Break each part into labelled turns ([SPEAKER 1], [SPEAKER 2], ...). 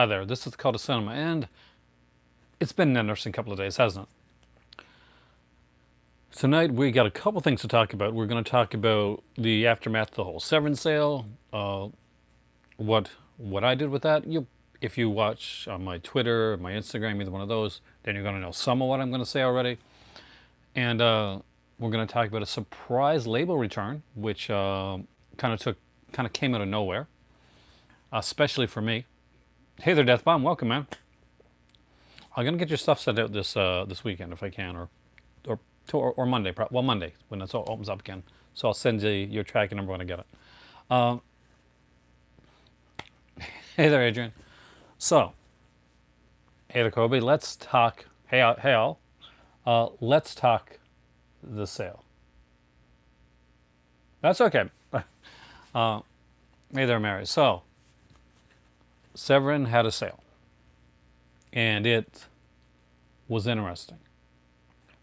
[SPEAKER 1] Hi there, this is Call to Cinema, and it's been an interesting couple of days, hasn't it? Tonight we got a couple things to talk about. We're going to talk about the aftermath of the whole Severin sale, what I did with that. If you watch on my Twitter, my Instagram, either one of those, then you're going to know some of what I'm going to say already. And we're going to talk about a surprise label return, which kind of came out of nowhere, especially for me. Hey there, Death Bomb, welcome, man. I'm gonna get your stuff sent out this weekend if I can, or Monday. Well, Monday when it all opens up again. So I'll send you your tracking number when I get it. Um, hey there, Adrian. So, hey there, Kobe. Let's talk. Hey all. Let's talk the sale. That's okay. Hey there, Mary. So, Severin had a sale, and it was interesting.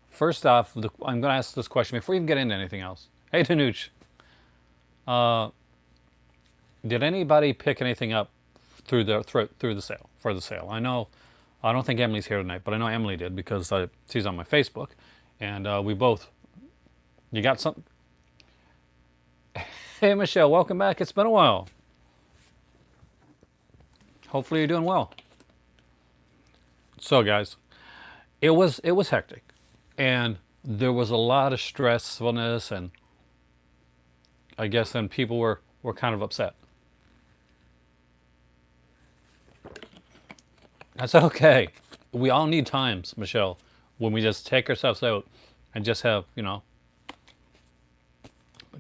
[SPEAKER 1] First off, I'm going to ask this question before we even get into anything else. Hey, Tanuch, did anybody pick anything up through the sale for the sale? I don't think Emily's here tonight, but I know Emily did because she's on my Facebook, and we both. You got something? Hey, Michelle, welcome back. It's been a while. Hopefully, you're doing well. So, guys, it was hectic, and there was a lot of stressfulness, and I guess then people were kind of upset. That's okay. We all need times, Michelle, when we just take ourselves out and just have,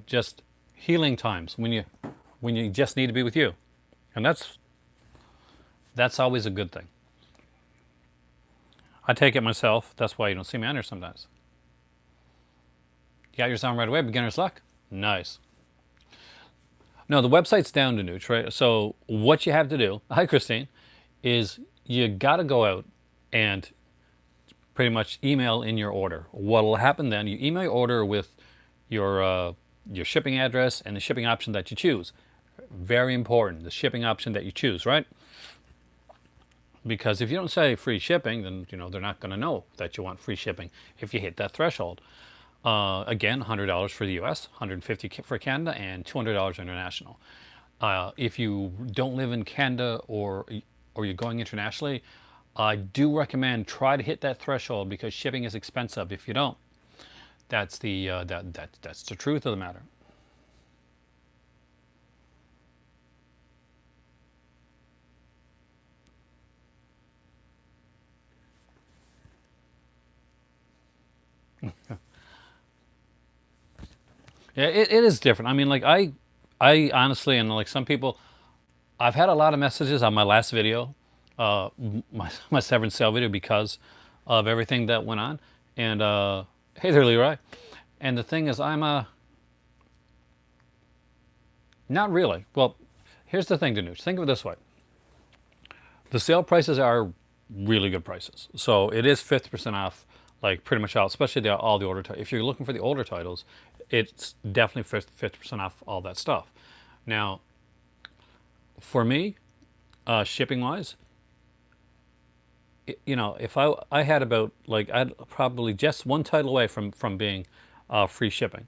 [SPEAKER 1] just healing times when you just need to be with you. And that's always a good thing. I take it myself. That's why you don't see me on here sometimes. You got your sound right away, beginner's luck? Nice. No, the website's down to Nooch, right? So what you have to do, hi Christine, is you got to go out and pretty much email in your order. What will happen then? You email your order with your shipping address and the shipping option that you choose. Very important, the shipping option that you choose, right? Because if you don't say free shipping, then they're not going to know that you want free shipping if you hit that threshold. Again, $100 for the U.S., $150 for Canada, and $200 international. If you don't live in Canada or you're going internationally, I do recommend try to hit that threshold because shipping is expensive. If you don't, that's that's the truth of the matter. Yeah, it is different. I mean, like I honestly, and like some people, I've had a lot of messages on my last video, my Severance sale video, because of everything that went on. And hey there, Leroy. And the thing is, not really. Well, here's the thing, Danush. Think of it this way: the sale prices are really good prices. So it is 50% off, like pretty much all, especially all the older titles. If you're looking for the older titles, it's definitely 50% off all that stuff. Now, for me, shipping wise, if I had about like I'd probably just one title away from being free shipping,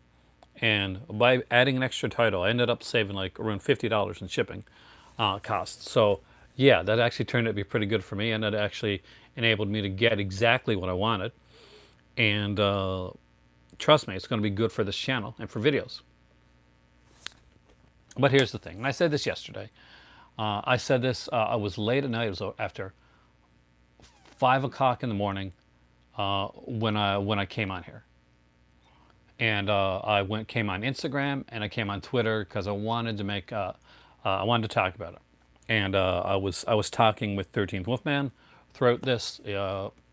[SPEAKER 1] and by adding an extra title, I ended up saving like around $50 in shipping costs. So yeah, that actually turned out to be pretty good for me, and that actually enabled me to get exactly what I wanted. And trust me, it's going to be good for this channel and for videos. But here's the thing, and I said this yesterday. I said this. I was late at night. It was after 5 o'clock in the morning when I came on here, and came on Instagram and I came on Twitter because I wanted to talk about it, and I was talking with 13th Wolfman throughout this.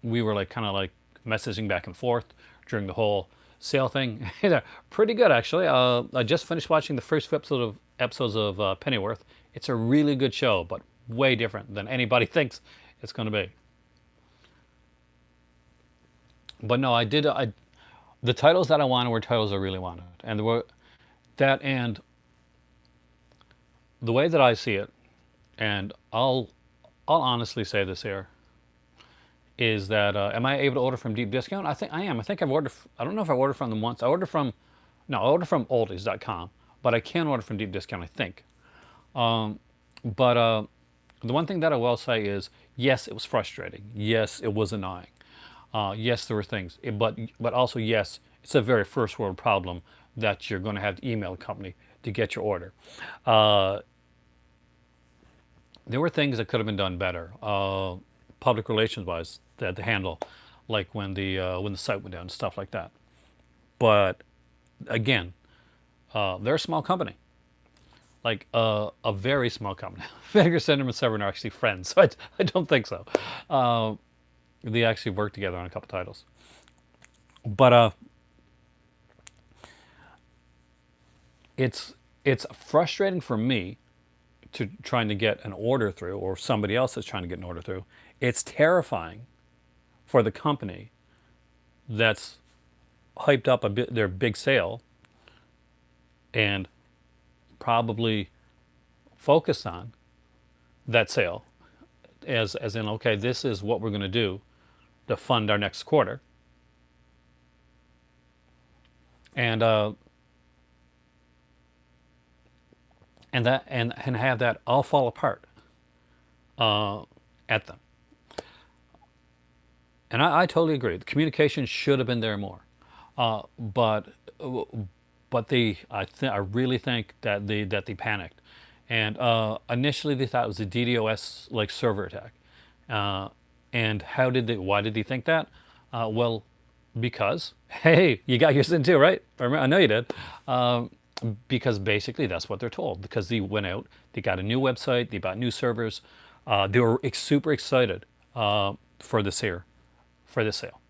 [SPEAKER 1] We were like kind of like messaging back and forth during the whole sale thing. Pretty good actually. I just finished watching the first few episodes of Pennyworth. It's a really good show, but way different than anybody thinks it's going to be. But no, the titles that I wanted were titles I really wanted, and there were that, and the way that I see it, and I'll I'll honestly say this here is that am I able to order from Deep Discount? I think I am. I think I've ordered. I don't know if I ordered from them once. I ordered from, no, I ordered from Oldies.com, but I can order from Deep Discount. I think. But the one thing that I will say is, yes, it was frustrating. Yes, it was annoying. Yes, there were things, but also yes, it's a very first world problem that you're going to have to email a company to get your order. Uh, there were things that could have been done better, public relations wise, to handle, like when the site went down and stuff like that. But again, they're a small company, like a very small company. Vinegar Syndrome and Severin are actually friends, so I don't think so. Uh, they actually work together on a couple titles. But it's it's frustrating for me to trying to get an order through, or somebody else that's trying to get an order through. It's terrifying for the company that's hyped up a bit their big sale and probably focused on that sale as in, okay, this is what we're going to do to fund our next quarter, and and have that all fall apart uh, at them. And I totally agree. The communication should have been there more, but I really think that they panicked, and initially they thought it was a DDoS like server attack. Uh, and why did they think that? Well, because hey, you got yours in too, right? I know you did. Um, because basically that's what they're told. Because they went out, they got a new website, they bought new servers, they were super excited for this here, for this sale,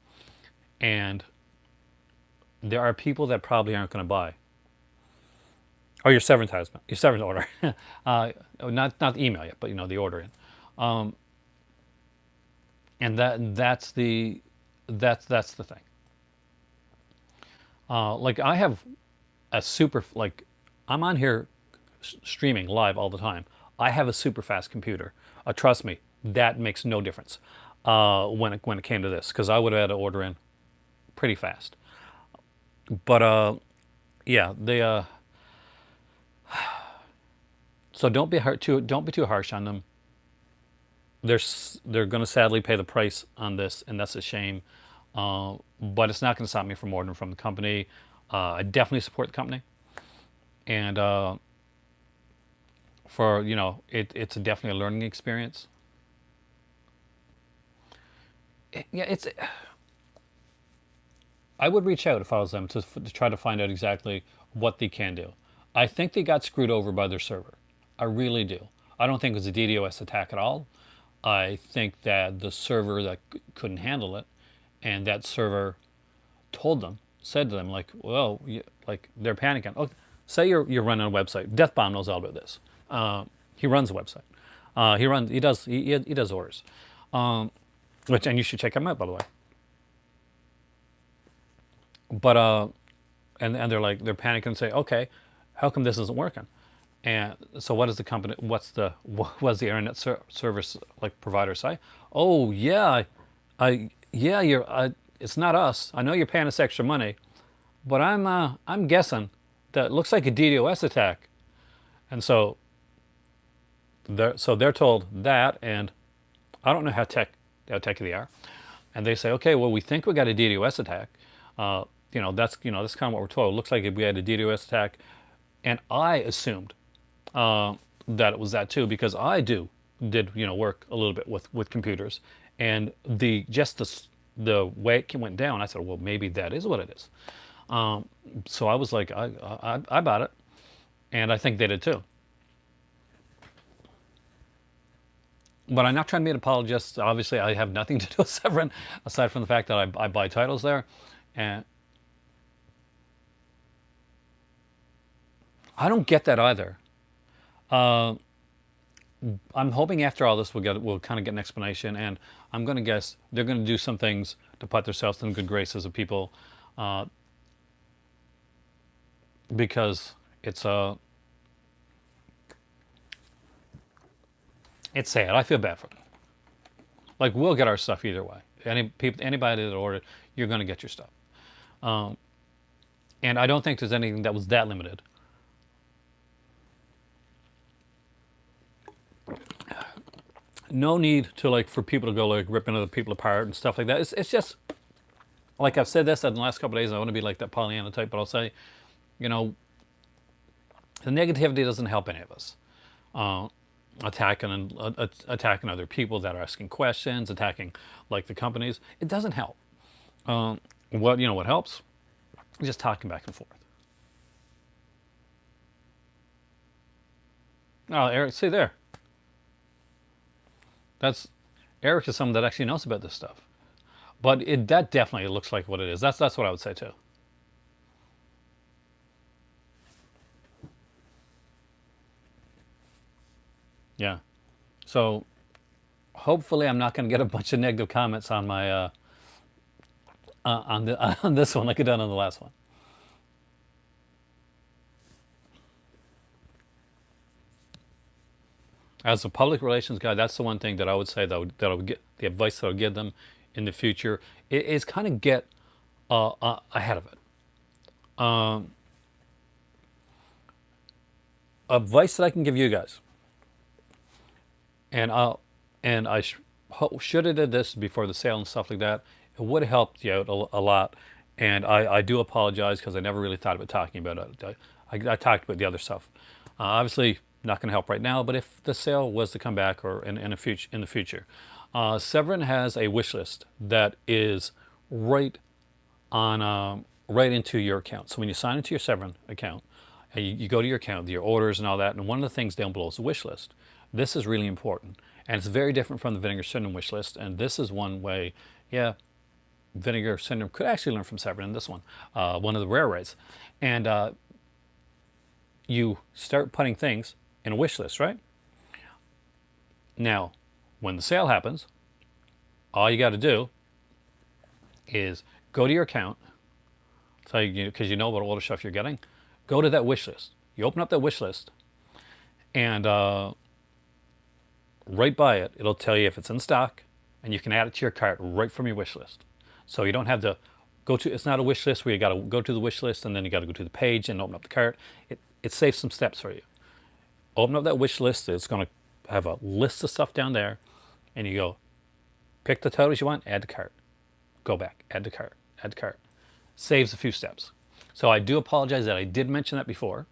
[SPEAKER 1] and there are people that probably aren't going to buy. Oh, your Severin advertisement, your Severin order, not the email yet, but the order in, and that's the thing. Like I have a super like I'm on here streaming live all the time. I have a super fast computer. Trust me, that makes no difference when it came to this, because I would have had to order in pretty fast. But yeah, they so don't be too harsh on them. They're going to sadly pay the price on this, and that's a shame. But it's not going to stop me from ordering from the company. I definitely support the company, and for it's definitely a learning experience. Yeah, it's. I would reach out if I was them to try to find out exactly what they can do. I think they got screwed over by their server. I really do. I don't think it was a DDoS attack at all. I think that the server that couldn't handle it, and that server said to them, like, well, like they're panicking. Oh, say you're running a website. Death Bomb knows all about this. He runs a website. He does orders, which, and you should check him out, by the way. But and they're panicking and say, okay, how come this isn't working? And so what is the company? What's the internet service like provider say? Oh yeah, yeah, it's not us. I know you're paying us extra money, but I'm guessing that it looks like a DDoS attack. And they're told that, and I don't know how techy they are, and they say, okay, well, we think we got a DDoS attack. That's kind of what we're told. It looks like we had a DDoS attack, and I assumed that it was that too, because I did work a little bit with computers, and the way it went down, I said, well, maybe that is what it is. So I was like, I bought it, and I think they did too. But I'm not trying to be an apologist. Obviously, I have nothing to do with Severin aside from the fact that I buy titles there, and I don't get that either. Uh, I'm hoping after all this we'll kind of get an explanation, and I'm going to guess they're going to do some things to put themselves in good graces of people, uh, because it's sad. I feel bad for them. Like we'll get our stuff either way. Anybody that ordered, you're going to get your stuff. And I don't think there's anything that was that limited. No need to like for people to go like ripping other people apart and stuff like that. It's just like I've said this in the last couple of days. I want to be like that Pollyanna type, but I'll say, you know, the negativity doesn't help any of us. Attacking and attacking other people that are asking questions, attacking like the companies, it doesn't help. What helps? Just talking back and forth. Oh, Eric, see there. That's Eric is someone that actually knows about this stuff. But that definitely looks like what it is. That's what I would say too. Yeah. So hopefully I'm not going to get a bunch of negative comments on my on this one like I done on the last one. As a public relations guy, that's the one thing that I would say that I would get the advice that I would give them in the future is kind of get ahead of it. Advice that I can give you guys, and should have did this before the sale and stuff like that. It would have helped you out a lot. And I do apologize because I never really thought about talking about it. I talked about the other stuff. Obviously, not going to help right now. But if the sale was to come back or in the future, Severin has a wish list that is right on right into your account. So when you sign into your Severin account, and you go to your account, your orders and all that, and one of the things down below is a wish list. This is really important, and it's very different from the Vinegar Syndrome wish list. And this is one way, yeah, Vinegar Syndrome could actually learn from Severin in this one of the rare rights. And you start putting things in a wish list, right? Now, when the sale happens, all you got to do is go to your account, tell you because you know what order stuff you're getting. Go to that wish list. You open up that wish list, and right by it, it'll tell you if it's in stock, and you can add it to your cart right from your wish list. So you don't have to go to. It's not a wish list where you got to go to the wish list and then you got to go to the page and open up the cart. It saves some steps for you. Open up that wish list. It's going to have a list of stuff down there, and you go pick the totals you want, add to cart, go back, add to cart, add to cart. Saves a few steps. So I do apologize that I did mention that before.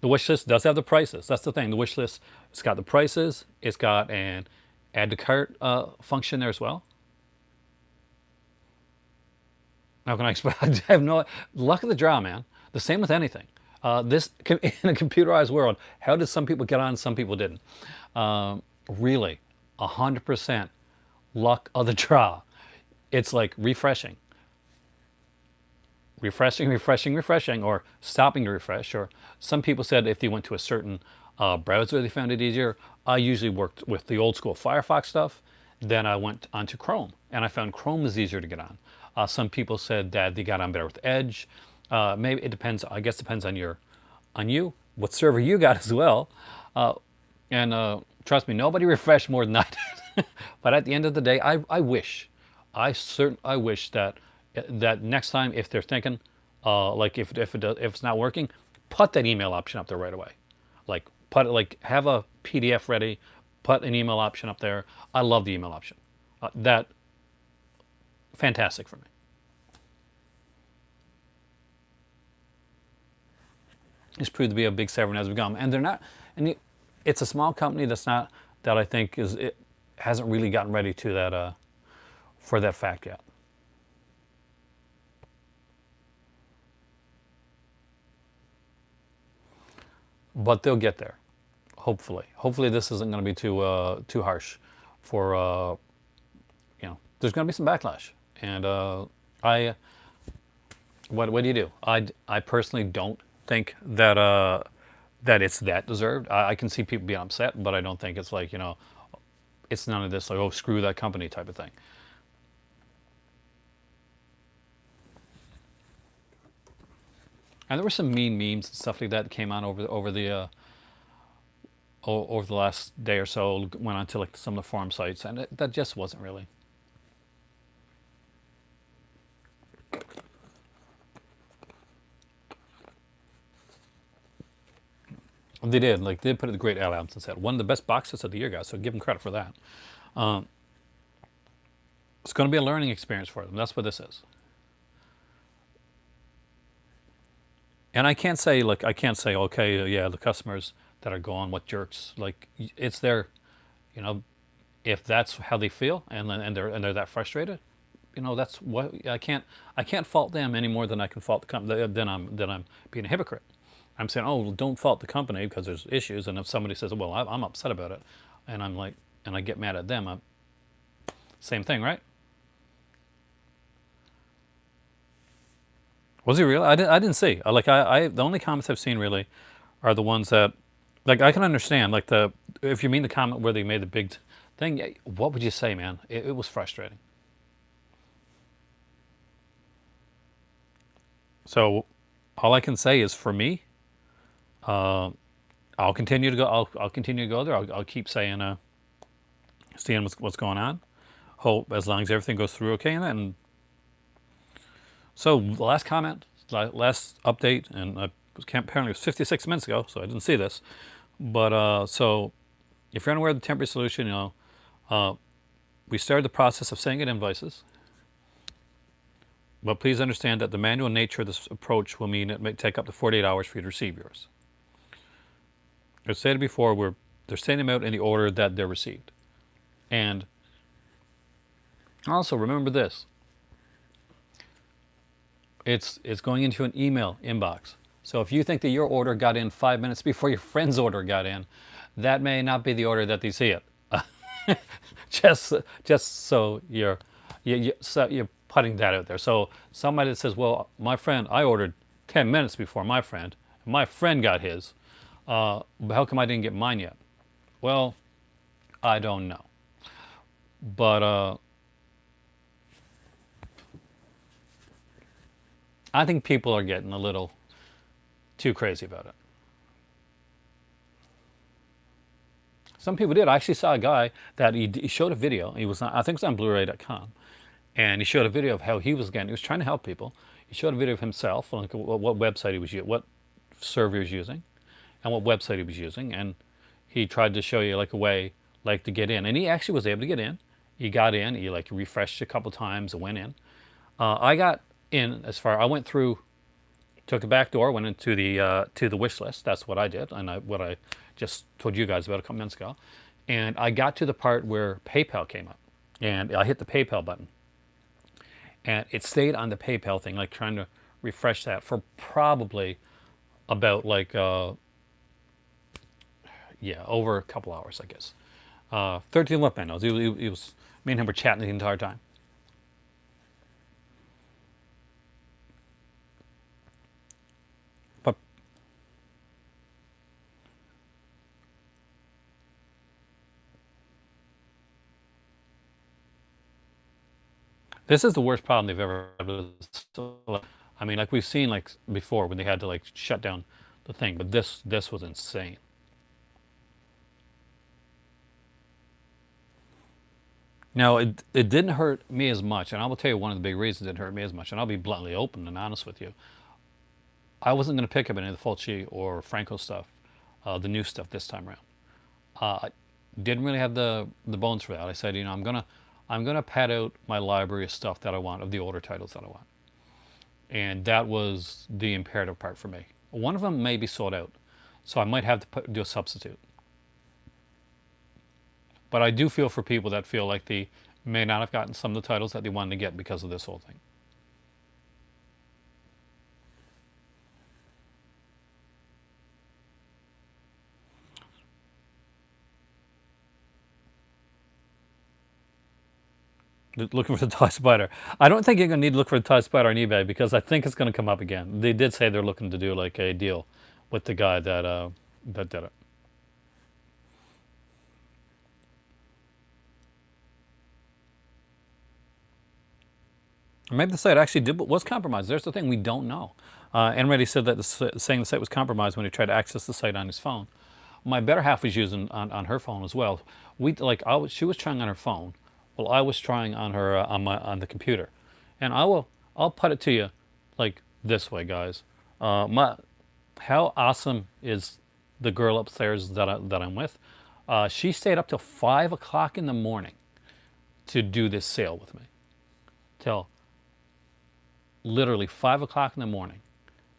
[SPEAKER 1] The wish list does have the prices. That's the thing. The wish list, it's got the prices. It's got an add to cart function there as well. How can I explain? I have no luck of the draw, man. The same with anything. This in a computerized world, how did some people get on, some people didn't? Really, 100% luck of the draw. It's like refreshing, or stopping to refresh. Or some people said if they went to a certain browser, they found it easier. I usually worked with the old school Firefox stuff. Then I went onto Chrome, and I found Chrome was easier to get on. Some people said that they got on better with Edge. Maybe it depends. I guess it depends on you, what server you got as well. And trust me, nobody refreshed more than I did. But at the end of the day, I wish that next time if they're thinking, like if it's not working, put that email option up there right away. Have a PDF ready, put an email option up there. I love the email option. That fantastic for me. It's proved to be a big Severin as we've gone, and they're not. It's a small company that I think it hasn't really gotten ready to that for that fact yet. But they'll get there, hopefully. Hopefully this isn't going to be too harsh for There's going to be some backlash, and I what do you do? I personally don't think that it's that deserved. I can see people being upset, but I don't think it's like it's none of this like oh screw that company type of thing. And there were some mean memes and stuff like that came on over the last day or so, went onto like some of the forum sites, and that just wasn't really. They did, like, they put it the great Al Allenson said, one of the best box sets of the year, guys. So give them credit for that. It's going to be a learning experience for them. That's what this is. And I can't say, like, I can't say, okay, yeah, the customers that are going, what jerks. Like, it's their, you know, if that's how they feel, and they're that frustrated, that's what I can't fault them any more than I can fault the company. Then I'm being a hypocrite. I'm saying, oh, well, don't fault the company because there's issues. And if somebody says, well, I'm upset about it, and I'm like, and I get mad at them, same thing, right? Was he real? I didn't see. The only comments I've seen really are the ones that, like, I can understand. Like, if you mean the comment where they made the big thing, what would you say, man? It was frustrating. So all I can say is, for me, uh, I'll continue to go. I'll continue to go there. I'll keep saying, seeing what's going on. Hope as long as everything goes through okay. And so the last comment, last update, and apparently it was 56 minutes ago, so I didn't see this. But so if you're unaware of the temporary solution, uh, we started the process of sending out invoices. But please understand that the manual nature of this approach will mean it may take up to 48 hours for you to receive yours. As stated before, they're sending them out in the order that they're received. And also remember this: it's going into an email inbox. So if you think that your order got in 5 minutes before your friend's order got in, that may not be the order that they see it. just just so you're putting that out there. So somebody that says, well, my friend, I ordered 10 minutes before my friend got his. How come I didn't get mine yet? Well, I don't know. But I think people are getting a little too crazy about it. Some people did. I actually saw a guy that he showed a video. He was I think it was on Blu-ray.com, and he showed a video of how he was getting. He was trying to help people. He showed a video of himself, like what website he was using, what server he was using, and what website he was using, and he tried to show you like a way like to get in, and he actually was able to get in. He got in. He like refreshed a couple times and went in. I got in as far. I went through, took the back door, went into the wish list. That's what I did, and what I just told you guys about a couple minutes ago. And I got to the part where PayPal came up, and I hit the PayPal button, and it stayed on the PayPal thing, like trying to refresh that for probably about like over a couple hours, I guess. 13 left man knows. He was me and him were chatting the entire time. But this is the worst problem they've ever had. I mean, like we've seen like before when they had to like shut down the thing, but this was insane. Now it didn't hurt me as much, and I will tell you one of the big reasons it didn't hurt me as much, and I'll be bluntly open and honest with you. I wasn't going to pick up any of the Fulci or Franco stuff, the new stuff this time around. I didn't really have the bones for that. I said, I'm gonna pad out my library of stuff that I want, of the older titles that I want, and that was the imperative part for me. One of them may be sold out, so I might have to do a substitute. But I do feel for people that feel like they may not have gotten some of the titles that they wanted to get because of this whole thing. Looking for the TIE Spider. I don't think you're going to need to look for the TIE Spider on eBay because I think it's going to come up again. They did say they're looking to do like a deal with the guy that did it. Maybe the site actually was compromised. There's the thing, we don't know. Enready said that saying the site was compromised when he tried to access the site on his phone. my better half was using on her phone as well. She was trying on her phone, while I was trying on her on the computer, and I'll put it to you like this way, guys. My How awesome is the girl upstairs that I'm with? She stayed up till 5 o'clock in the morning to do this sale with me, till literally 5 o'clock in the morning,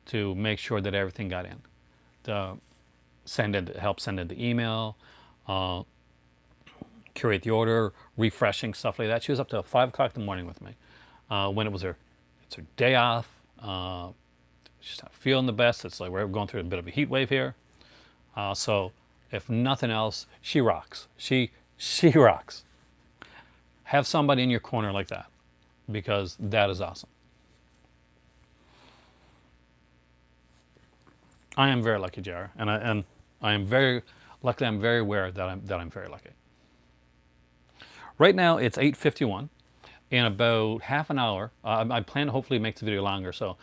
[SPEAKER 1] to make sure that everything got in. To help send in the email, uh, curate the order, refreshing stuff like that. She was up till 5 o'clock in the morning with me, when it's her day off. She's not feeling the best. It's like we're going through a bit of a heat wave here. So if nothing else, she rocks. She rocks. Have somebody in your corner like that, because that is awesome. I am very lucky, Jar, and I am very luckily. I'm very aware that I'm very lucky. Right now it's 8:51. In about half an hour, I plan to hopefully make the video longer. So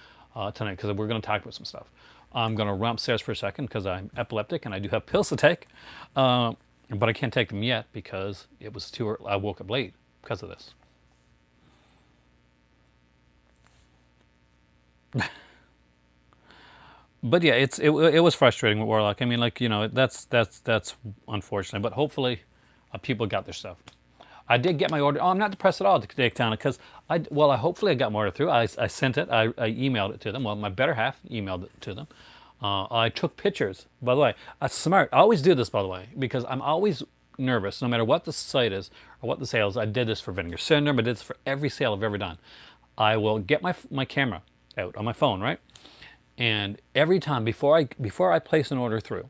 [SPEAKER 1] tonight, because we're going to talk about some stuff. I'm going to run upstairs for a second because I'm epileptic and I do have pills to take, but I can't take them yet because it was too early. I woke up late because of this. But yeah, it was frustrating with Warlock. I mean, like, that's unfortunate. But hopefully, people got their stuff. I did get my order. Oh, I'm not depressed at all to take down it because I hopefully I got my order through. I sent it. I emailed it to them. Well, my better half emailed it to them. I took pictures. By the way, smart. I always do this, by the way, because I'm always nervous, no matter what the site is or what the sale is. I did this for Vinegar Syndrome. I did this for every sale I've ever done. I will get my camera out on my phone, right? And every time before I place an order through,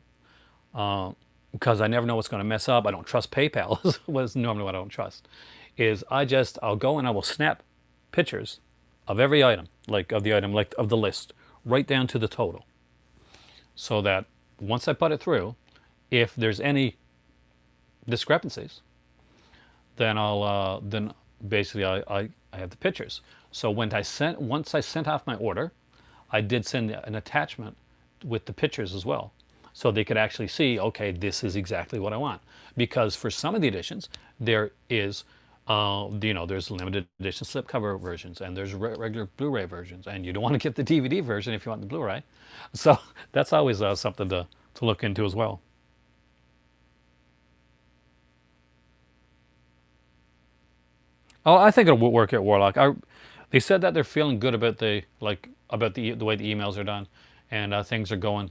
[SPEAKER 1] because I never know what's going to mess up. I don't trust PayPal. Was normally what I don't trust. Is I'll go and I will snap pictures of every item, like of the list, right down to the total, so that once I put it through, if there's any discrepancies, then basically I have the pictures. So once I sent off my order, I did send an attachment with the pictures as well, so they could actually see, okay, this is exactly what I want. Because for some of the editions, there is, there's limited edition slipcover versions, and there's regular Blu-ray versions, and you don't want to get the DVD version if you want the Blu-ray. So that's always something to look into as well. Oh, I think it'll work at Warlock. They said that they're feeling good about the way the emails are done, and things are going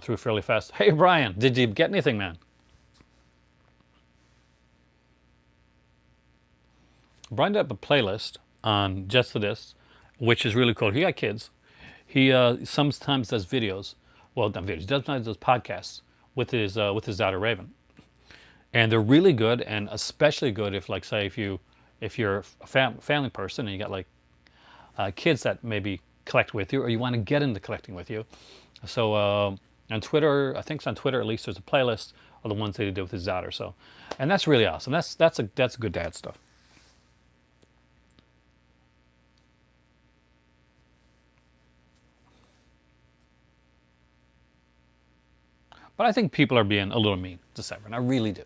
[SPEAKER 1] through fairly fast. Hey Brian, did you get anything, man? Brian did up a playlist on just for this, which is really cool. He got kids. He sometimes does videos. Well, not videos. He sometimes does podcasts with his daughter Raven, and they're really good, and especially good if, like, say, if you're a family person and you got like kids that maybe collect with you, or you want to get into collecting with you. So on Twitter, I think it's on Twitter at least, there's a playlist of the ones that he did with his daughter. So, and that's really awesome. That's good dad stuff. But I think people are being a little mean to Severin. I really do.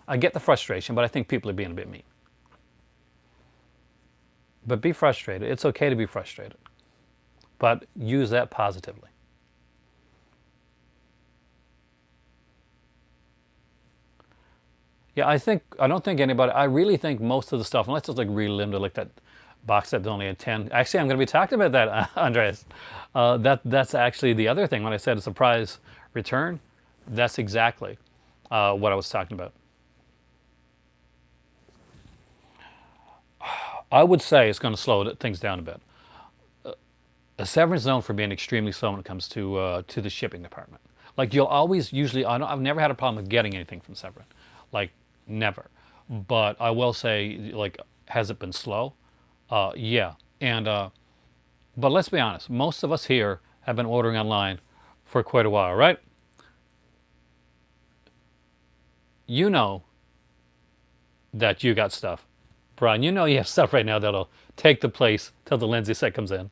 [SPEAKER 1] I get the frustration, but I think people are being a bit mean. But be frustrated. It's okay to be frustrated, but use that positively. Yeah, I don't think anybody. I really think most of the stuff, unless it's like really limited, like that box set that only had 10. Actually, I'm going to be talking about that, Andreas. That's actually the other thing. When I said a surprise return, that's exactly what I was talking about. I would say it's going to slow things down a bit. Severin's known for being extremely slow when it comes to the shipping department. Like, you'll always usually, I've never had a problem with getting anything from Severin, like, never. But I will say, like, has it been slow? Yeah. And but let's be honest, most of us here have been ordering online for quite a while, right? You know that you got stuff, Brian. You know you have stuff right now that'll take the place till the Lindsay set comes in.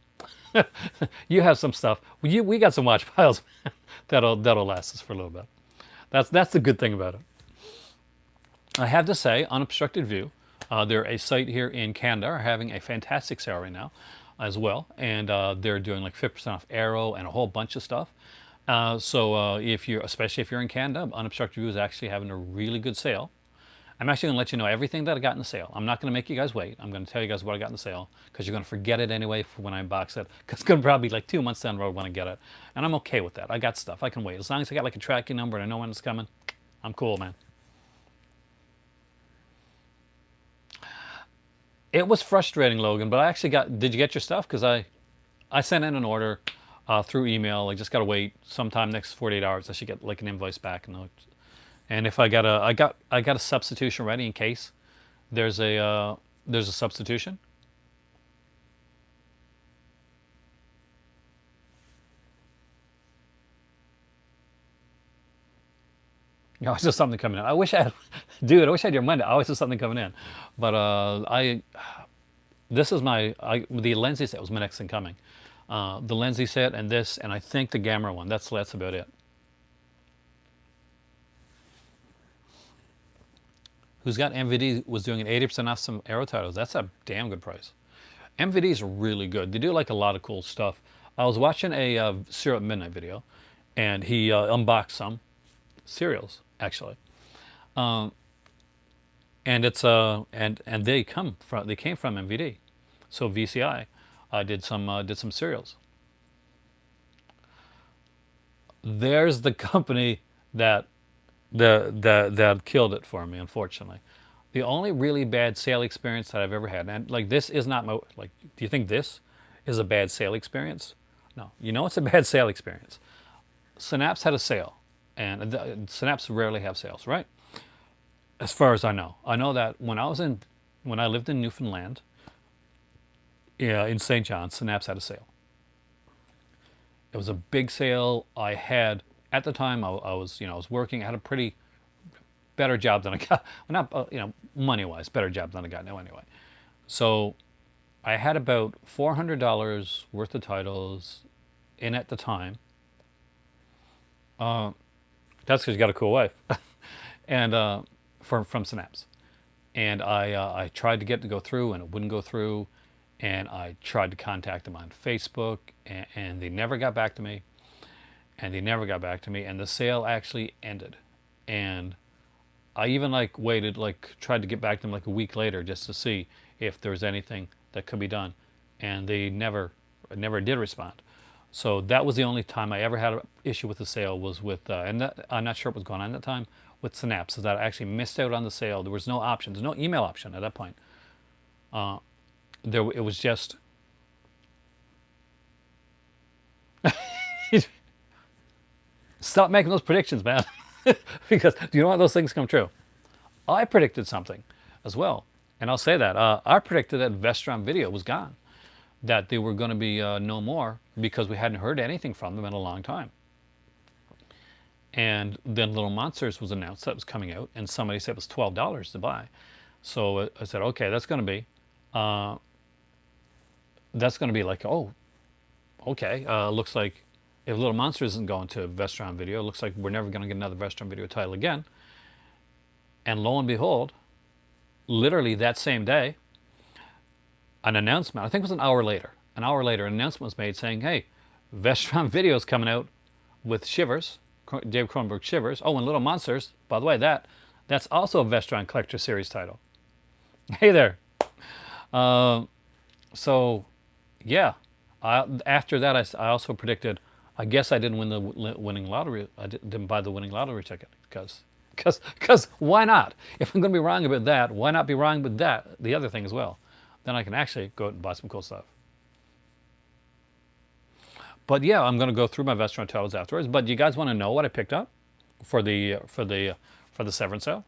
[SPEAKER 1] You have some stuff. We got some watch piles that'll last us for a little bit. That's the good thing about it. I have to say, unobstructed view. They're a site here in Canada are having a fantastic sale right now, as well, and they're doing like 50% off Arrow and a whole bunch of stuff. So if you're, especially if you're in Canada, unobstructed view is actually having a really good sale. I'm actually going to let you know everything that I got in the sale. I'm not going to make you guys wait. I'm going to tell you guys what I got in the sale because you're going to forget it anyway for when I unbox it. Because it's going to probably be like 2 months down the road when I get it. And I'm okay with that. I got stuff. I can wait. As long as I got like a tracking number and I know when it's coming, I'm cool, man. It was frustrating, Logan, but I actually got, did you get your stuff? Because I sent in an order through email. I just got to wait sometime next 48 hours. I should get like an invoice back. And if I got a, I got a substitution ready in case there's a substitution. You know, always just something coming in. I wish I had, dude. I wish I had your money. I always have something coming in, but this is the Lenzi set was my next thing coming. The Lenzi set and this, and I think the Gamma one. That's about it. Who's got MVD was doing an 80% off some Arrow titles. That's a damn good price. MVD's really good. They do like a lot of cool stuff. I was watching a Cereal at Midnight video, and he unboxed some cereals actually, and it's and they came from MVD, so VCI did some cereals. There's the company that that killed it for me, unfortunately. The only really bad sale experience that I've ever had, and like this is not my, like, do you think this is a bad sale experience? No. You know it's a bad sale experience. Synapse had a sale, and Synapse rarely have sales, right? As far as I know. I know that when I lived in Newfoundland, yeah, in St. John's, Synapse had a sale. It was a big sale. I had at the time I was, I was working. I had a pretty better job than I got. Well, not money wise, better job than I got now anyway. So I had about $400 worth of titles in at the time. That's because you got a cool wife, and from Synapse. And I tried to get it to go through, and it wouldn't go through. And I tried to contact them on Facebook, and they never got back to me. And they never got back to me. And the sale actually ended. And I even like waited, like tried to get back to them like a week later just to see if there was anything that could be done. And they never did respond. So that was the only time I ever had an issue with the sale was with, I'm not sure what was going on at the time, with Synapse, is that I actually missed out on the sale. There was no option. There's no email option at that point. It was just stop making those predictions, man. Because do you know what, those things come true? I predicted something as well, and I'll say that I predicted that Vestron Video was gone, that they were going to be no more because we hadn't heard anything from them in a long time. And then Little Monsters was announced that was coming out, and somebody said it was $12 to buy. So I said, okay, that's going to be like, oh, okay. Looks like if Little Monsters isn't going to Vestron Video, it looks like we're never going to get another Vestron Video title again. And lo and behold, literally that same day, an announcement, I think it was an hour later, an announcement was made saying, hey, Vestron Video is coming out with Shivers, Dave Cronenberg Shivers. Oh, and Little Monsters, by the way, that's also a Vestron Collector Series title. Hey there. So, yeah. After that, I also predicted, I guess I didn't win the winning lottery. I didn't buy the winning lottery ticket because why not? If I'm going to be wrong about that, why not be wrong with the other thing as well? Then I can actually go out and buy some cool stuff. But yeah, I'm going to go through my Vestron titles afterwards. But you guys want to know what I picked up for the Severin sale?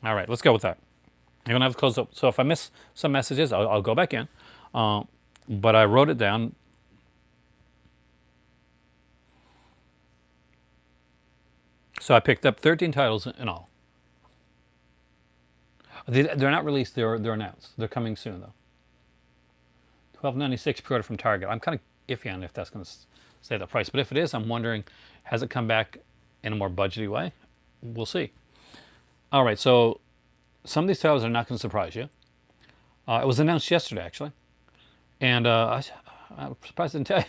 [SPEAKER 1] All right, let's go with that. You're gonna have to close up. So if I miss some messages, I'll go back in. But I wrote it down. So I picked up 13 titles in all. They're not released. They're announced. They're coming soon though. 12.96 pre-order from Target. I'm kind of iffy on if that's going to say the price, but if it is, I'm wondering, has it come back in a more budgety way? We'll see. All right, so some of these titles are not going to surprise you. It was announced yesterday, actually, and I'm surprised I didn't tell you.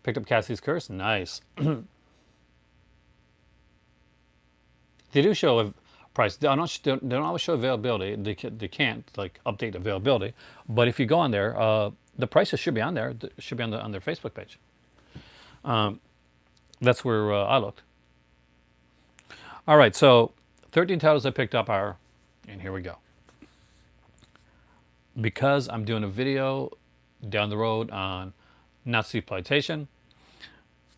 [SPEAKER 1] Picked up Cassie's Curse. Nice. They do show a price. They don't always show availability. They can't like update availability. But if you go on there, the prices should be on there. It should be on their Facebook page. That's where I looked. All right, so 13 titles I picked up are, and here we go. Because I'm doing a video down the road on Nazi exploitation,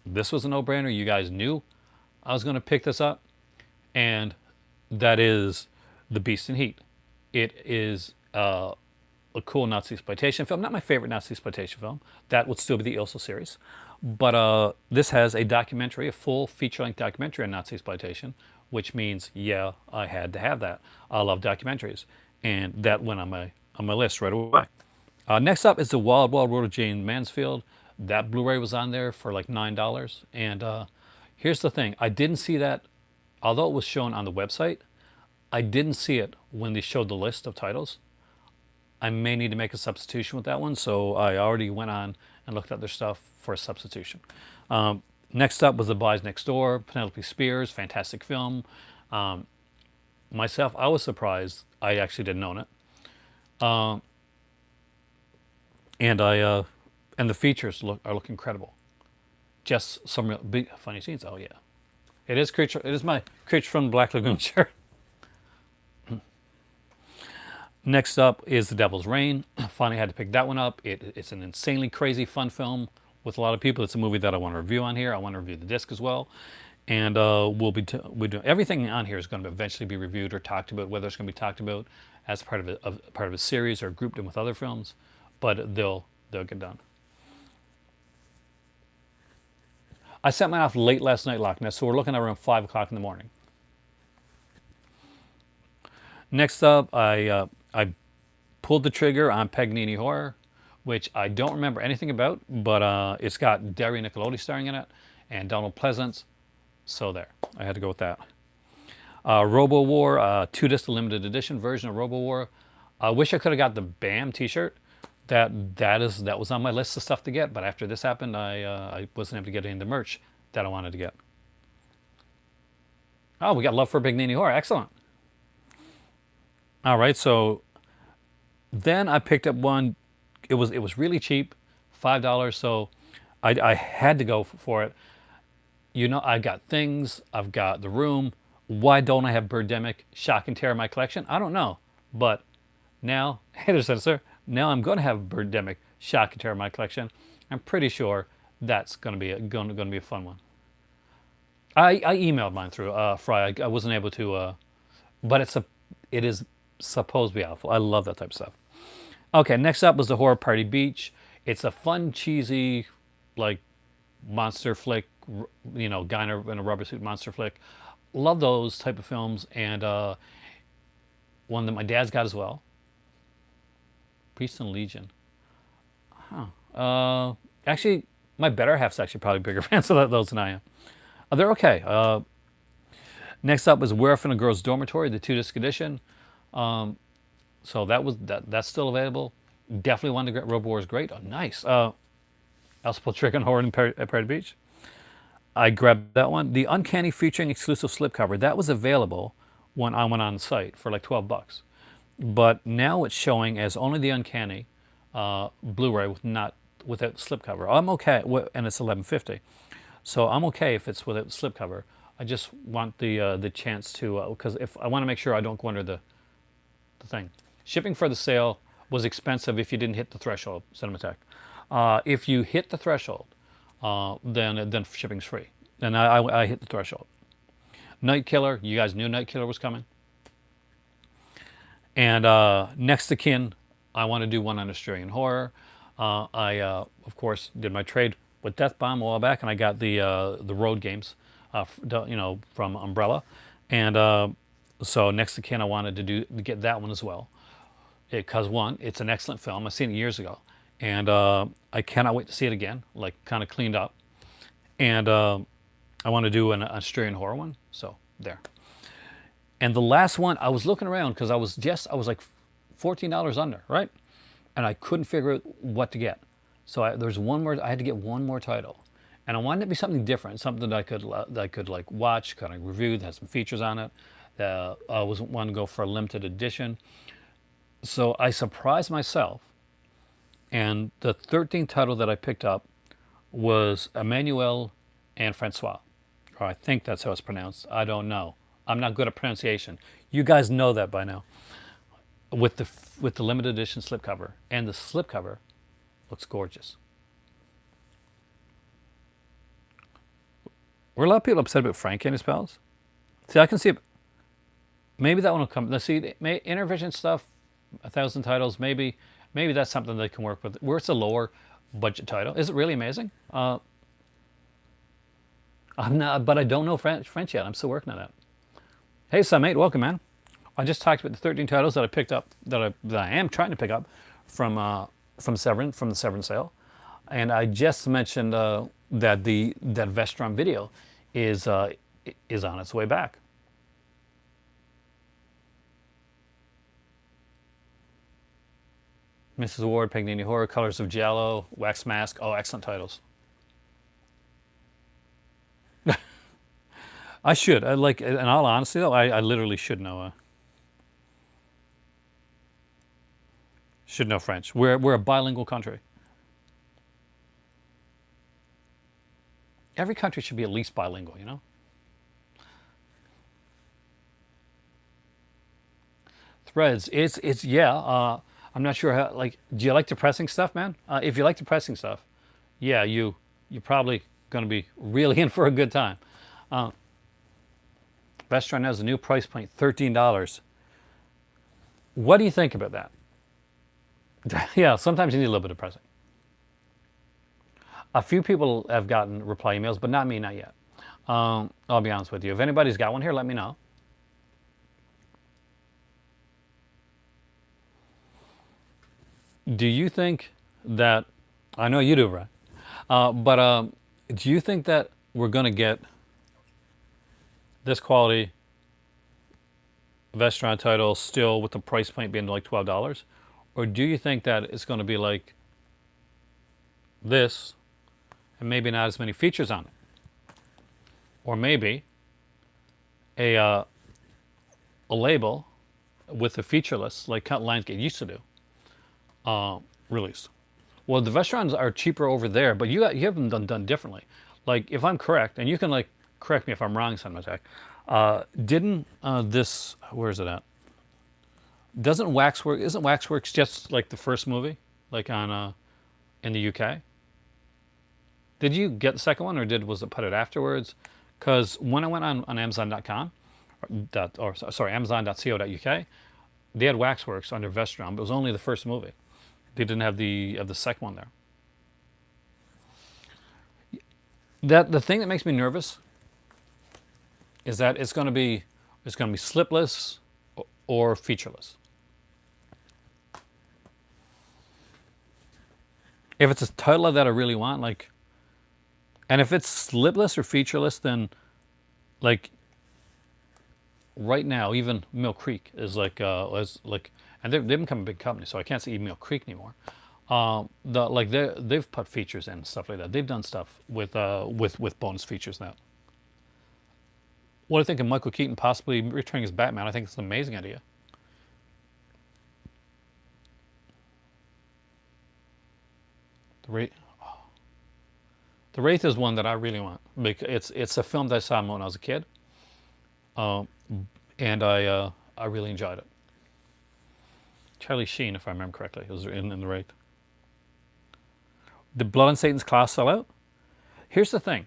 [SPEAKER 1] this was a no-brainer. You guys knew I was going to pick this up, and that is The Beast in Heat. It is a cool Nazi exploitation film. Not my favorite Nazi exploitation film. That would still be the Ilsa series. But this has a documentary, a full feature-length documentary on Nazi exploitation, which means, yeah, I had to have that. I love documentaries, and that went on my list right away. Next up is The Wild Wild World of Jane Mansfield. That Blu-ray was on there for like $9. And here's the thing. I didn't see that, although it was shown on the website, I didn't see it when they showed the list of titles. I may need to make a substitution with that one, so I already went on and looked at their stuff for a substitution. Next up was The Boys Next Door, Penelope Spears, fantastic film. Myself, I was surprised. I actually didn't own it. And the features look incredible. Just some real big funny scenes. Oh yeah, it is creature. It is my Creature from the Black Lagoon shirt. Next up is The Devil's Rain. Finally had to pick that one up. It's an insanely crazy fun film with a lot of people. It's a movie that I want to review on here. I want to review the disc as well. And we'll doing everything on here is going to eventually be reviewed or talked about, whether it's going to be talked about as part of a series or grouped in with other films, but they'll get done. I sent mine off late last night, Loch Ness, so we're looking at around 5 o'clock in the morning. Next up, I pulled the trigger on Paganini Horror, which I don't remember anything about, but it's got Daria Nicolodi starring in it and Donald Pleasance, so there. I had to go with that. Robo War, 2-disc limited edition version of Robo War. I wish I could have got the BAM t-shirt. That was on my list of stuff to get, but after this happened, I wasn't able to get any of the merch that I wanted to get. Oh, we got Love for Paganini Horror. Excellent. All right, so then I picked up one. It was really cheap, $5. So I had to go for it. You know, I've got Things. I've got The Room. Why don't I have Birdemic, Shock and Terror in my collection? I don't know, but now, hey there, sir. Now I'm going to have Birdemic, Shock and Terror in my collection. I'm pretty sure that's going to be a fun one. I emailed mine through Fry. I wasn't able to, but it is supposed to be awful. I love that type of stuff. Okay, next up was The Horror Party Beach. It's a fun, cheesy, like monster flick. You know, guy in a rubber suit monster flick. Love those type of films, and one that my dad's got as well. Priest and Legion. Huh. Actually, my better half's actually probably bigger fans of those than I am. They're okay. Next up was Werewolf in a Girl's Dormitory, the 2-disc edition. So that's still available. Definitely one to get. Robo War is great. Oh, nice. Also put Trick on Horror at Party Beach. I grabbed that one. The Uncanny featuring exclusive slipcover. That was available when I went on the site for like $12. But now it's showing as only the Uncanny Blu-ray without slipcover. I'm okay, and it's $11.50. So I'm okay if it's without slipcover. I just want the chance to, because if I want to make sure I don't go under the thing. Shipping for the sale was expensive if you didn't hit the threshold, Cinematheque. If you hit the threshold, then shipping's free. And I hit the threshold. Night Killer, you guys knew Night Killer was coming. And Next of Kin, I want to do one on Australian horror. I of course did my trade with Death Bomb a while back, and I got the road games, from Umbrella, and So next to kin, I wanted to get that one as well. Because one, it's an excellent film. I've seen it years ago, and I cannot wait to see it again, like kind of cleaned up. And I want to do an Australian horror one. So there. And the last one, I was looking around because I was like $14 under, right? And I couldn't figure out what to get. So there's one more. I had to get one more title, and I wanted it to be something different, something that I could like watch, kind of review, that has some features on it. I was wanting to go for a limited edition. So I surprised myself, and the 13th title that I picked up was Emmanuel and Francois, or I think that's how it's pronounced. I don't know. I'm not good at pronunciation. You guys know that by now. With the limited edition slipcover, and the slipcover looks gorgeous. Were a lot of people upset about Frankie and his pals? See, I can see it. Maybe that one will come. Let's see, Intervision stuff, 1,000 titles. Maybe that's something they can work with. Where it's a lower budget title, is it really amazing? I'm not, but I don't know French yet. I'm still working on that. Hey, Summate, welcome, man. I just talked about the 13 titles that I picked up, that I am trying to pick up from Severin, from the Severin sale, and I just mentioned that that Vestron video is on its way back. Mrs. Ward, Paganini Horror, Colors of Jello, Wax Mask. Oh, excellent titles. I should. I like. In all honesty, though, I literally should know French. We're a bilingual country. Every country should be at least bilingual, you know. Threads. It's yeah. I'm not sure how. Like, do you like depressing stuff, man? If you like depressing stuff, yeah, you're probably going to be really in for a good time. Vestron has a new price point, $13. What do you think about that? Yeah, sometimes you need a little bit of pressing. A few people have gotten reply emails, but not me, not yet. I'll be honest with you. If anybody's got one here, let me know. Do you think that, I know you do, Brad, but do you think that we're going to get this quality Vestron title still with the price point being like $12? Or do you think that it's going to be like this and maybe not as many features on it? Or maybe a label with a feature list like Lionsgate used to do release. Well, the Vestrons are cheaper over there, but you have them done differently. Like, if I'm correct, and you can like correct me if I'm wrong, Sunmatech, didn't this, where is it at? Isn't Waxworks just like the first movie, like on in the UK? Did you get the second one, or was it put it afterwards? Because when I went on Amazon.com, or sorry, Amazon.co.uk, they had Waxworks under Vestron, but it was only the first movie. They didn't have the second one there. That the thing that makes me nervous is that it's going to be slipless or featureless. If it's a title that I really want, like, and if it's slipless or featureless, then like right now, even Mill Creek is like and they've become a big company, so I can't say even Mill Creek anymore. They've put features in and stuff like that. They've done stuff with bonus features now. What do you think of Michael Keaton possibly returning as Batman? I think it's an amazing idea. The Wraith is one that I really want, because it's a film that I saw when I was a kid, and I really enjoyed it. Charlie Sheen, if I remember correctly, was in The Wraith. Did Blood on Satan's Claw sell out? Here's the thing.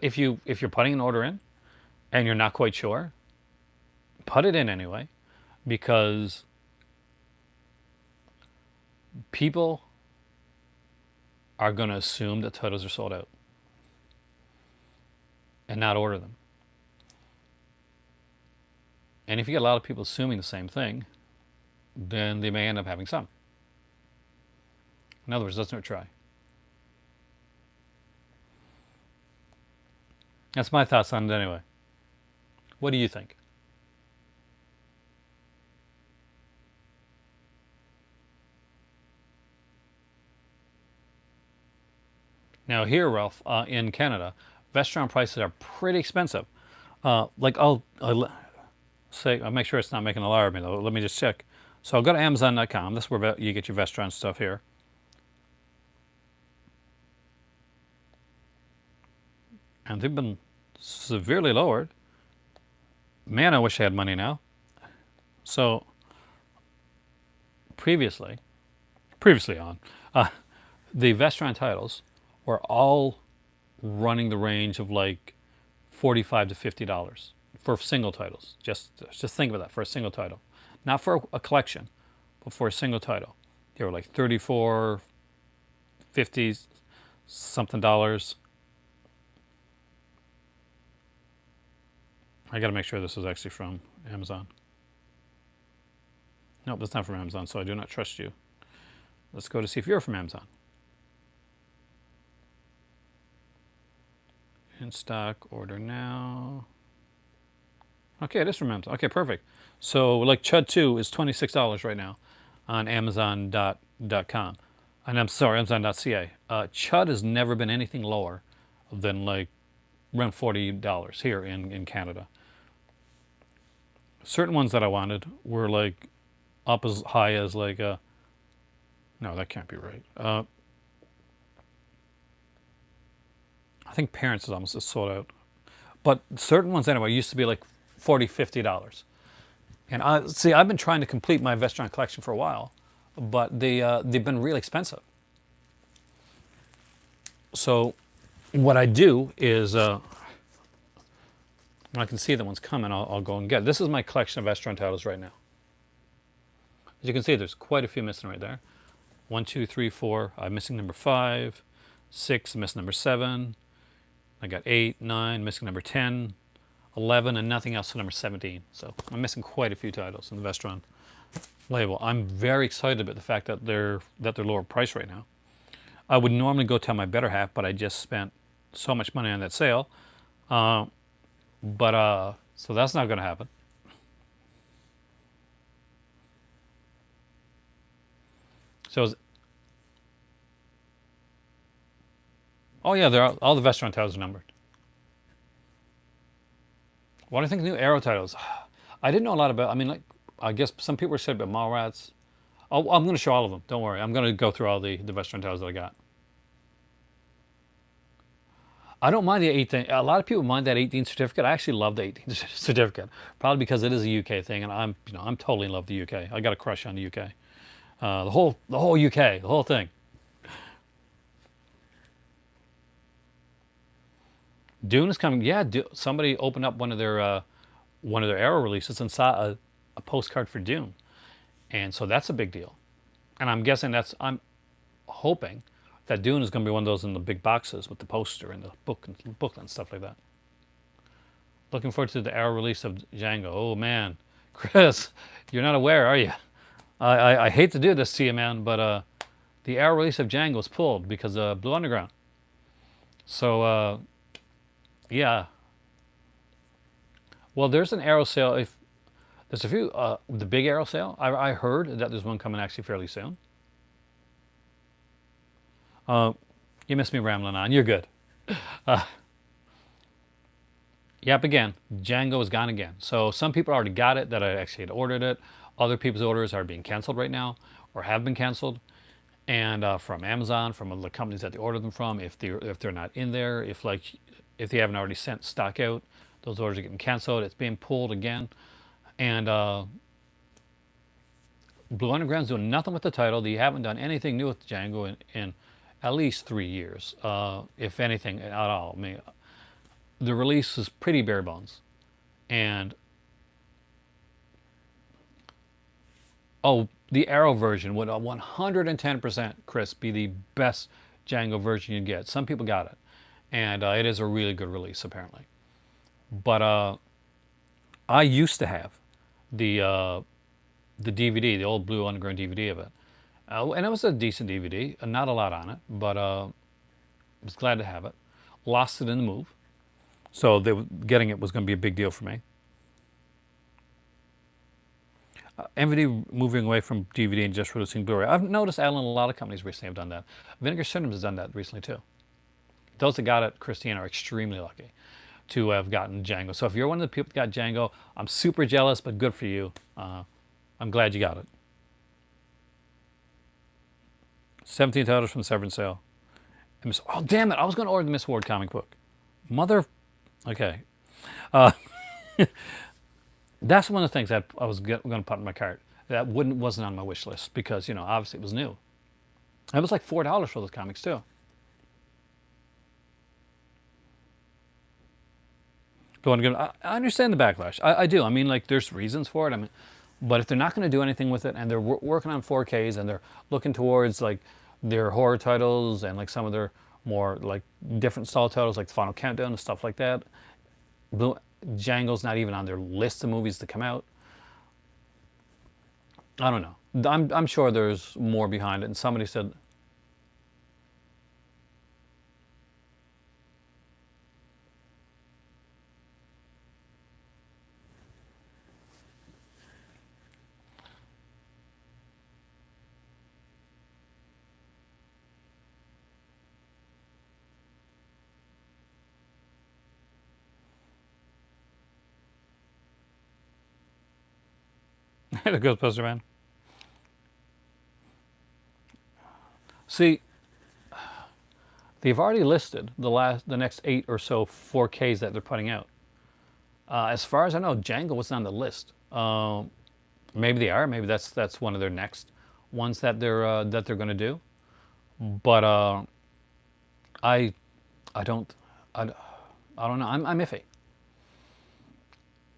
[SPEAKER 1] If you're putting an order in, and you're not quite sure, put it in anyway, because people are going to assume that titles are sold out and not order them. And if you get a lot of people assuming the same thing, then they may end up having some. In other words, let's not try. That's my thoughts on it anyway. What do you think? Now here, Ralph, in Canada, restaurant prices are pretty expensive. Like I'll say, I'll make sure it's not making an alarm of me though. Let me just check. So I'll go to Amazon.com. This is where you get your restaurant stuff here. And they've been severely lowered. Man, I wish I had money now. So previously, previously on, uh, the restaurant titles were all running the range of like $45 to $50 for single titles. Just think about that for a single title, not for a collection, but for a single title. They were like 34, 50 something dollars. I got to make sure this is actually from Amazon. Nope, that's not from Amazon, so I do not trust you. Let's go to see if you're from Amazon. In stock, order now. Okay, it is from Amazon. Okay, perfect. So like Chud 2 is $26 right now on Amazon.com. And I'm sorry, Amazon.ca. Chud has never been anything lower than like around $40 here in Canada. Certain ones that I wanted were like up as high as like no, that can't be right. I think Parents is almost sold out. But certain ones anyway used to be like $40, $50. And I've been trying to complete my restaurant collection for a while, but they've been really expensive. So what I do is when I can see that one's coming, I'll go and get it. This is my collection of restaurant titles right now. As you can see, there's quite a few missing right there. 1, 2, 3, 4. I'm missing number 5, 6. I'm missing number 7. I got 8, 9. Missing number 10, 11, and nothing else to number 17. So I'm missing quite a few titles in the restaurant label. I'm very excited about the fact that they're lower price right now. I would normally go tell my better half, but I just spent so much money on that sale. So that's not going to happen. So, oh yeah, all the restaurant titles are numbered. What do you think of new Arrow titles? I didn't know a lot about. I mean, like, I guess some people were saying about Mallrats. Oh, I'm going to show all of them. Don't worry. I'm going to go through all the restaurant titles that I got. I don't mind the 18. A lot of people mind that 18 certificate. I actually love the 18 certificate, probably because it is a UK thing, and I'm totally in love with the UK. I got a crush on the UK. The whole UK, the whole thing. Dune is coming. Yeah, somebody opened up one of their Arrow releases and saw a postcard for Dune, and so that's a big deal. And I'm hoping that Dune is going to be one of those in the big boxes with the poster and the booklet and stuff like that. Looking forward to the Arrow release of Django. Oh man, Chris, you're not aware, are you? I hate to do this to you, man, but the Arrow release of Django was pulled because of Blue Underground. So yeah. Well, there's an Arrow sale. If there's a few, the big Arrow sale. I heard that there's one coming actually fairly soon. You missed me rambling on. You're good. Yep, again, Django is gone again. So some people already got it that I actually had ordered it. Other people's orders are being canceled right now or have been canceled. And from Amazon, from other companies that they ordered them from, if they're not in there, if they haven't already sent stock out, those orders are getting canceled. It's being pulled again. And Blue Underground's doing nothing with the title. They haven't done anything new with Django in at least 3 years, if anything at all. I mean, the release is pretty bare bones. And the Arrow version would 110%, Chris, be the best Django version you'd get. Some people got it, and it is a really good release apparently. But I used to have the uh, the DVD, the old Blue Underground DVD of it, and it was a decent DVD. Not a lot on it, but was glad to have it. Lost it in the move, so getting it was going to be a big deal for me. MVD moving away from DVD and just releasing Blu-ray. I've noticed, Alan, a lot of companies recently have done that. Vinegar Syndrome has done that recently too. Those that got it, Christine, are extremely lucky to have gotten Django. So if you're one of the people that got Django, I'm super jealous, but good for you. I'm glad you got it. $17 from the Severin sale. Oh, damn it. I was going to order the Miss Ward comic book. Mother. Okay. Uh, that's one of the things that I was going to put in my cart. That wasn't on my wish list because, obviously it was new. It was like $4 for those comics too. I understand the backlash. I do. I mean, like, there's reasons for it. I mean, but if they're not going to do anything with it, and they're working on 4Ks, and they're looking towards like their horror titles and like some of their more like different style titles, like the Final Countdown and stuff like that. Django's not even on their list of movies to come out. I don't know. I'm sure there's more behind it. And somebody said, the Ghostbuster man. See, they've already listed the next 8 or so 4Ks that they're putting out. As far as I know, Django wasn't on the list. Maybe they are. Maybe that's one of their next ones that they're going to do. But I I don't I, I don't know. I'm iffy.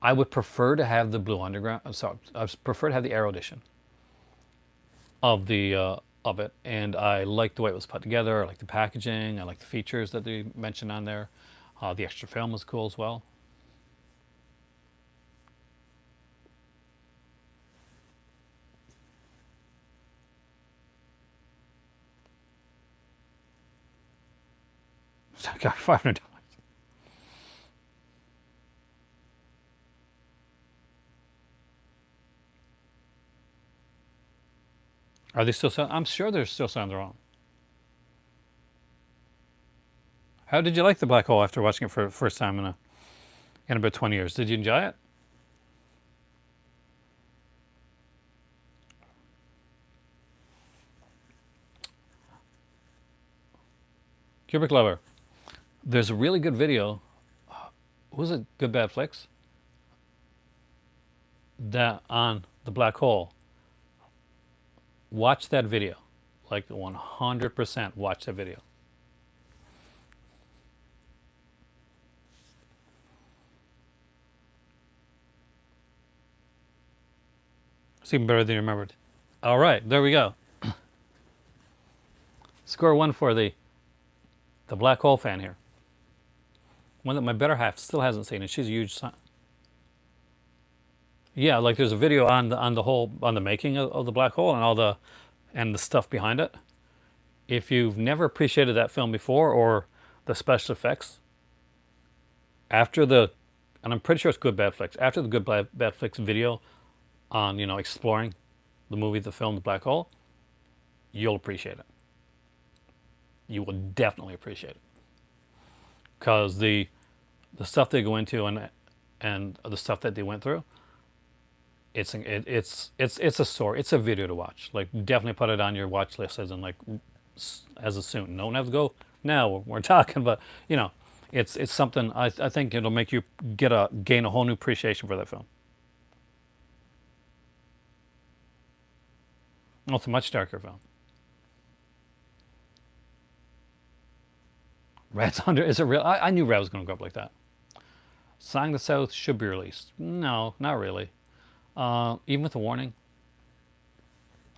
[SPEAKER 1] I would prefer to have the Blue Underground. I'm sorry. I prefer to have the Arrow edition of it, and I like the way it was put together. I like the packaging. I like the features that they mentioned on there. The extra film was cool as well. So I got $500. Are they still selling? I'm sure they're still selling their own. How did you like the Black Hole after watching it for the first time in about 20 years? Did you enjoy it? Kubrick Lover. There's a really good video. Was it Good Bad Flicks? That on the Black Hole. Watch that video. Like 100% watch that video. It's even better than you remembered. All right, there we go. Score one for the Black Hole fan here. One that my better half still hasn't seen, and she's a huge. Yeah, like there's a video on the making of the Black Hole and the stuff behind it. If you've never appreciated that film before or the special effects, after and I'm pretty sure it's Good Bad Flicks. After the Bad Flicks video on exploring the movie, the film, the Black Hole, you'll appreciate it. You will definitely appreciate it because the stuff they go into and the stuff that they went through. It's a story. It's a video to watch. Like definitely put it on your watch list as in like as a soon. Don't have to go now. We're talking, but it's something. I think it'll make you gain a whole new appreciation for that film. Well, it's a much darker film. Rats Under is it real? I knew Rat was going to go up like that. Song the South should be released. No, not really. Even with a warning.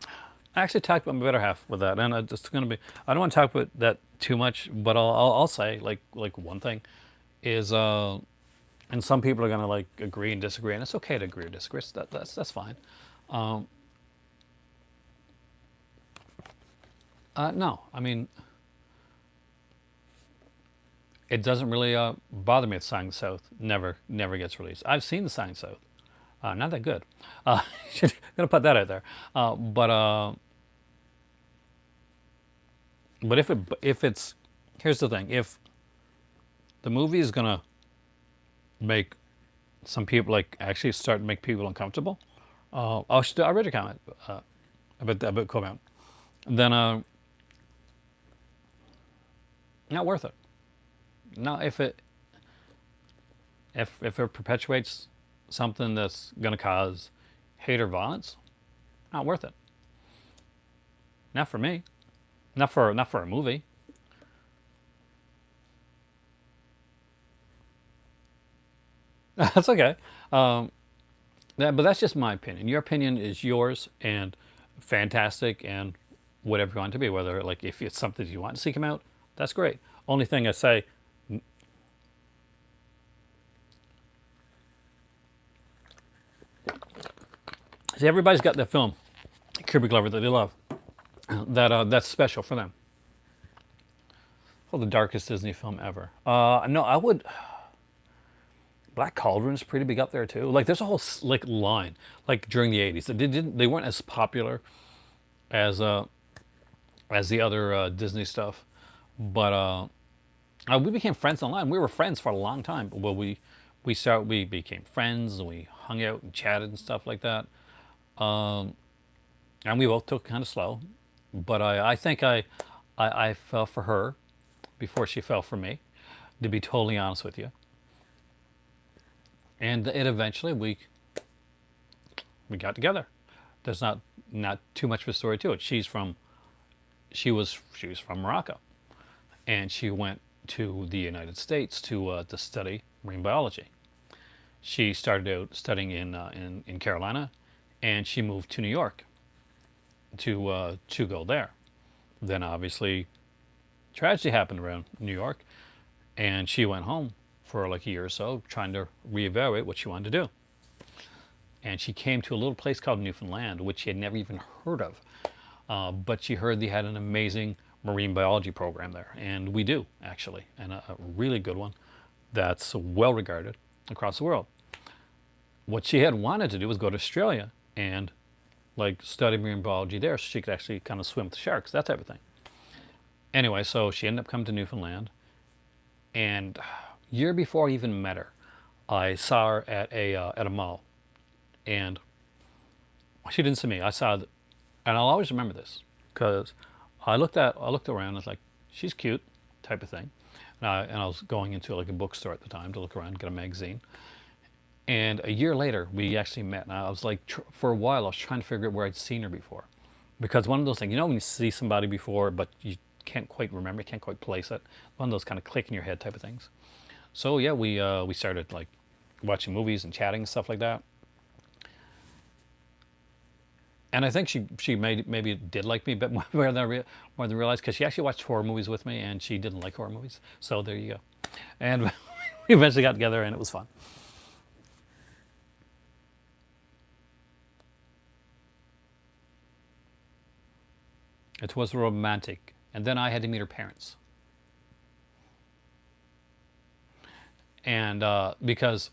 [SPEAKER 1] I actually talked about my better half with that, and it's going to be. I don't want to talk about that too much, but I'll say like one thing is And some people are gonna like agree and disagree, and it's okay to agree or disagree. That's fine. No, I mean, it doesn't really bother me if Song of the South never gets released. I've seen the Song of the South, not that good. Gonna put that out there. But if it's here's the thing, if the movie is gonna make some people like actually start to make people uncomfortable, I read a comment about comment, then not worth it. No, if it perpetuates something that's going to cause hate or violence, not worth it. Not for me. Not for a movie. That's okay. But that's just my opinion. Your opinion is yours and fantastic and whatever you want it to be. Whether like if it's something you want to see come out, that's great. Only thing I say, see, everybody's got that film, Kubrick Glover that they love, that's special for them. Well, the darkest Disney film ever. No, I would. Black Cauldron's pretty big up there too. Like, there's a whole like line. Like during the '80s, they weren't as popular as the other Disney stuff, but we became friends online. We were friends for a long time. Well, we became friends and we hung out and chatted and stuff like that. And we both took it kind of slow, but I think I fell for her before she fell for me, to be totally honest with you. And it eventually we got together. There's not too much of a story to it. She was from Morocco, and she went to the United States to study marine biology. She started out studying in Carolina, and she moved to New York to go there. Then obviously, tragedy happened around New York, and she went home for like a year or so, trying to reevaluate what she wanted to do. And she came to a little place called Newfoundland, which she had never even heard of. But she heard they had an amazing marine biology program there, and we do actually, and a really good one that's well regarded across the world. What she had wanted to do was go to Australia and like study marine biology there, so she could actually kind of swim with the sharks, that type of thing. Anyway, so she ended up coming to Newfoundland, and year before I even met her, I saw her at a mall, and she didn't see me. I saw, and I'll always remember this because I looked around. And I was like, she's cute, type of thing. And I was going into like a bookstore at the time to look around, get a magazine. And a year later, we actually met. And I was like, for a while, I was trying to figure out where I'd seen her before, because one of those things, when you see somebody before, but you can't quite remember, you can't quite place it. One of those kind of click in your head type of things. So yeah, we started like watching movies and chatting and stuff like that. And I think she maybe did like me a bit more more than I realized, because she actually watched horror movies with me, and she didn't like horror movies. So there you go. And we eventually got together, and it was fun. It was romantic, and then I had to meet her parents, and because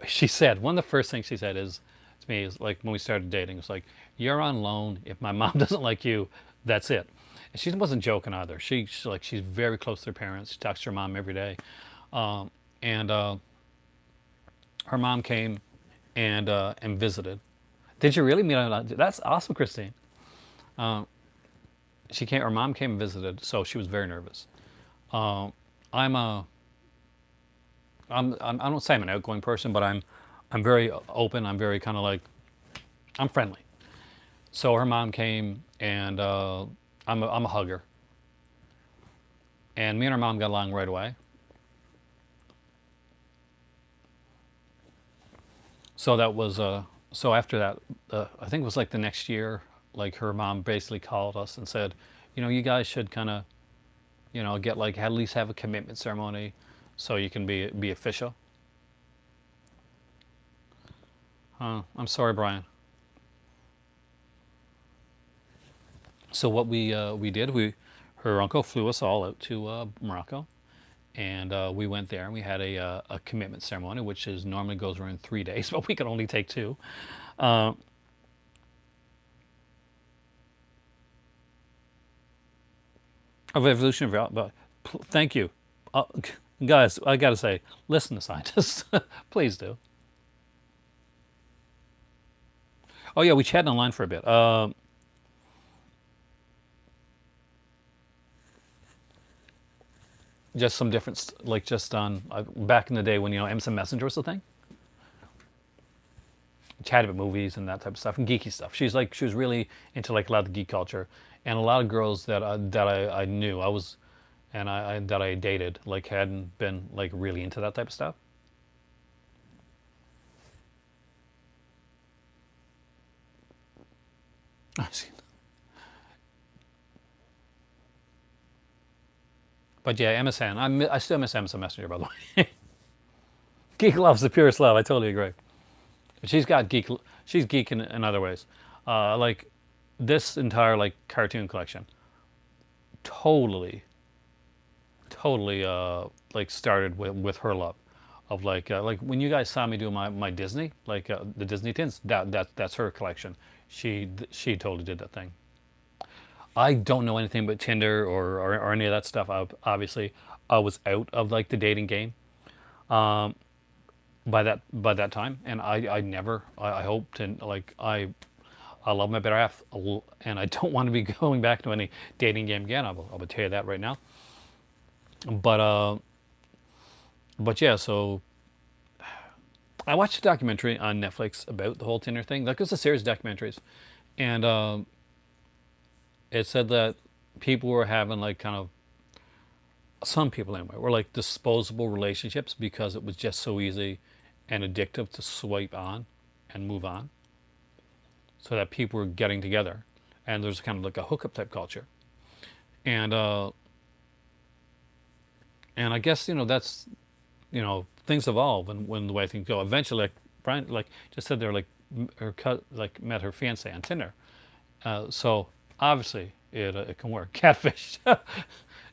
[SPEAKER 1] she said one of the first things she said is to me is like when we started dating, it's like, you're on loan. If my mom doesn't like you, that's it. And she wasn't joking either. She's very close to her parents. She talks to her mom every day, and her mom came and visited. Did you really meet her? That's awesome, Christine. Her mom came and visited, so she was very nervous. I'm a I don't say I'm an outgoing person, but I'm very open. I'm very kind of like, I'm friendly. So her mom came, and I'm a hugger, and me and her mom got along right away. So that was so after that, I think it was like the next year, like her mom basically called us and said, you guys should kind of, get like at least have a commitment ceremony, so you can be official. I'm sorry, Brian. So what we did, her uncle flew us all out to Morocco, and we went there and we had a commitment ceremony, which is normally goes around 3 days, but we could only take two. Uh, of evolution of but thank you, uh, guys. I gotta say, listen to scientists, please do. Oh yeah, we chatted online for a bit. Just some different, like just on back in the day when MSN Messenger was the thing. Chat about movies and that type of stuff and geeky stuff. She was really into like a lot of the geek culture, and a lot of girls that I knew I was, and I that I dated like hadn't been like really into that type of stuff. But yeah, MSN. I still miss MSN Messenger, by the way. Geek love's the purest love. I totally agree. She's got geek. She's geek in other ways. Like this entire like cartoon collection, totally, totally like started with her love of like when you guys saw me do my Disney like the Disney tins, that's her collection. She totally did that thing. I don't know anything about Tinder or any of that stuff. Obviously, I was out of like the dating game by that time, and I never I hope to like I love my better half, and I don't want to be going back to any dating game again. I will tell you that right now. But yeah, so I watched a documentary on Netflix about the whole Tinder thing. Like it's a series of documentaries, and it said that people were having like kind of some people anyway were like disposable relationships because it was just so easy and addictive to swipe on and move on. So that people were getting together, and there's kind of like a hookup type culture, and I guess that's things evolve and when the way things go. Eventually, like Brian like just said, they're like like met her fiance on Tinder. So obviously it can work. Catfish.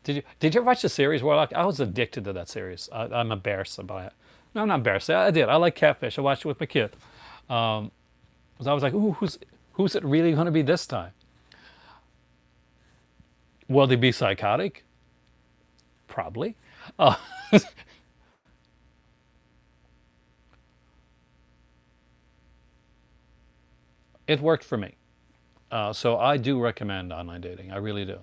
[SPEAKER 1] Did you ever watch the series Warlock? I was addicted to that series. I'm embarrassed by it. No, I'm not embarrassed. I did. I like Catfish. I watched it with my kid. Um, so I was like, ooh, who's it really going to be this time? Will they be psychotic? Probably. Uh, it worked for me. So I do recommend online dating. I really do.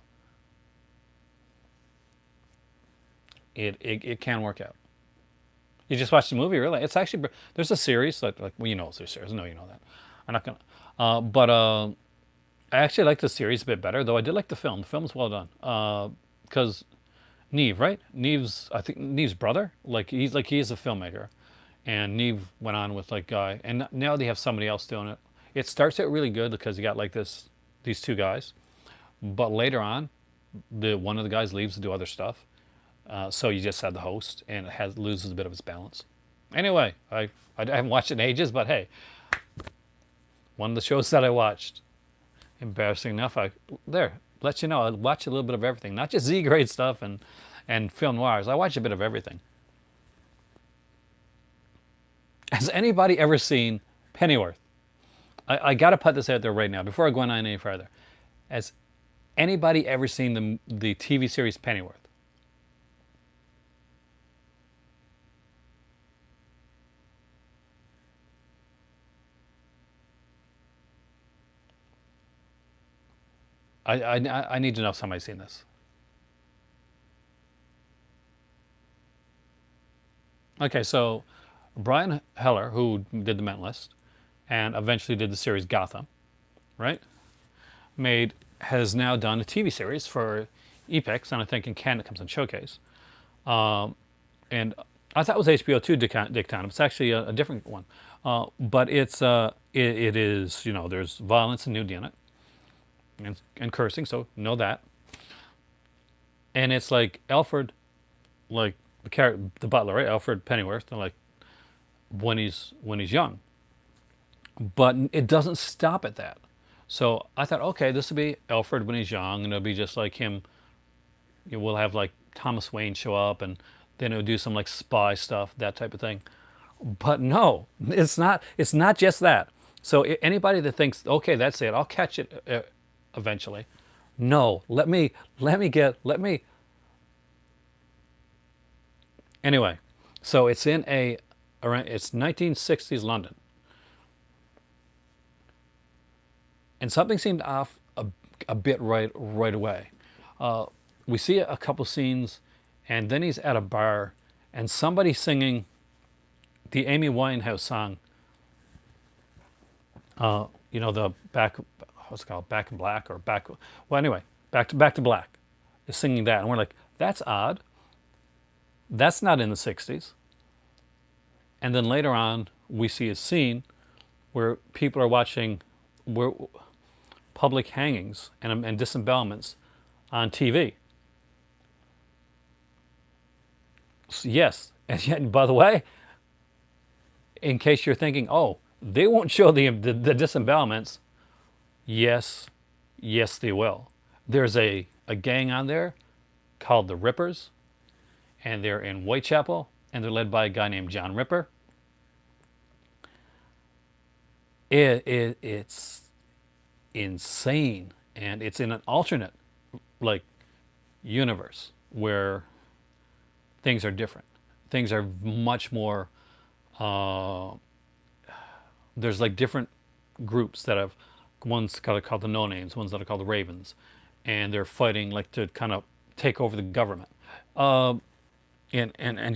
[SPEAKER 1] It can work out. You just watched the movie, really? It's actually there's a series like well, there's a series. No, you know that. I'm not gonna. But I actually like the series a bit better, though I did like the film. The film's well done. Because Neve, right? Neve's I think Neve's brother. Like he's a filmmaker, and Neve went on with like guy, and now they have somebody else doing it. It starts out really good because you got like these two guys, but later on, the one of the guys leaves to do other stuff. So you just had the host, and it has loses a bit of its balance. Anyway, I haven't watched it in ages, but hey, one of the shows that I watched. Embarrassing enough, I there let you know I watch a little bit of everything, not just Z grade stuff and film noirs. I watch a bit of everything. Has anybody ever seen Pennyworth? I got to put this out there right now before I go on any further. Has anybody ever seen the TV series Pennyworth? I need to know if somebody's seen this. Okay, so Brian Heller, who did The Mentalist and eventually did the series Gotham, right? Made has now done a TV series for Epix, and I think in Canada it comes on Showcase. Um, and I thought it was HBO too, Dick Town. It's actually a different one, but it is there's violence and nudity in it, and cursing, so know that. And it's like Alfred, like the butler, right? Alfred Pennyworth, like when he's young, but it doesn't stop at that. So I thought, okay, this will be Alfred when he's young, and it'll be just like him. We'll have like Thomas Wayne show up, and then it'll do some like spy stuff, that type of thing. But no, it's not. It's not just that. So anybody that thinks, okay, that's it, I'll catch it eventually. No, let me. Anyway, so it's in a, it's 1960s London, and something seemed off a bit right away. We see a couple scenes, and then he's at a bar, and somebody's singing the Amy Winehouse song. The what's it called, Back in Black or Back. Well, anyway, Back to Black is singing that, and we're like, that's odd. That's not in the '60s. And then later on, we see a scene where people are watching where public hangings and disembowelments on TV. So yes, and yet, by the way, in case you're thinking, oh, they won't show the disembowelments. Yes, yes, they will. There's a gang on there called the Rippers, and they're in Whitechapel, and they're led by a guy named John Ripper. It's insane, and it's in an alternate like universe where things are different. Things are much more. Uh, there's like different groups that have, one's called the No Names, ones that are called the Ravens, and they're fighting like to kind of take over the government. And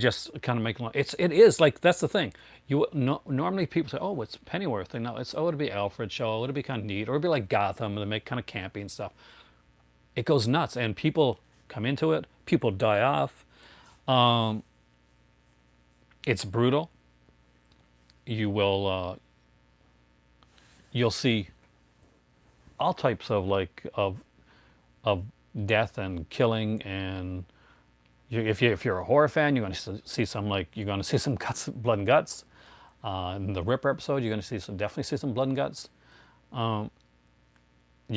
[SPEAKER 1] just kind of making it is like, that's the thing. You no, normally people say, oh, it's Pennyworth, and no, it's, oh, it'll be Alfred show, it'll be kind of neat, or it'll be like Gotham, and they make kind of campy and stuff. It goes nuts, and people come into it, people die off. It's brutal. You will you'll see all types of of death and killing, and if you're a horror fan, you're going to see some, like, you're going to see some guts, blood and guts. In the Ripper episode, you're going to see some, definitely see some blood and guts. You're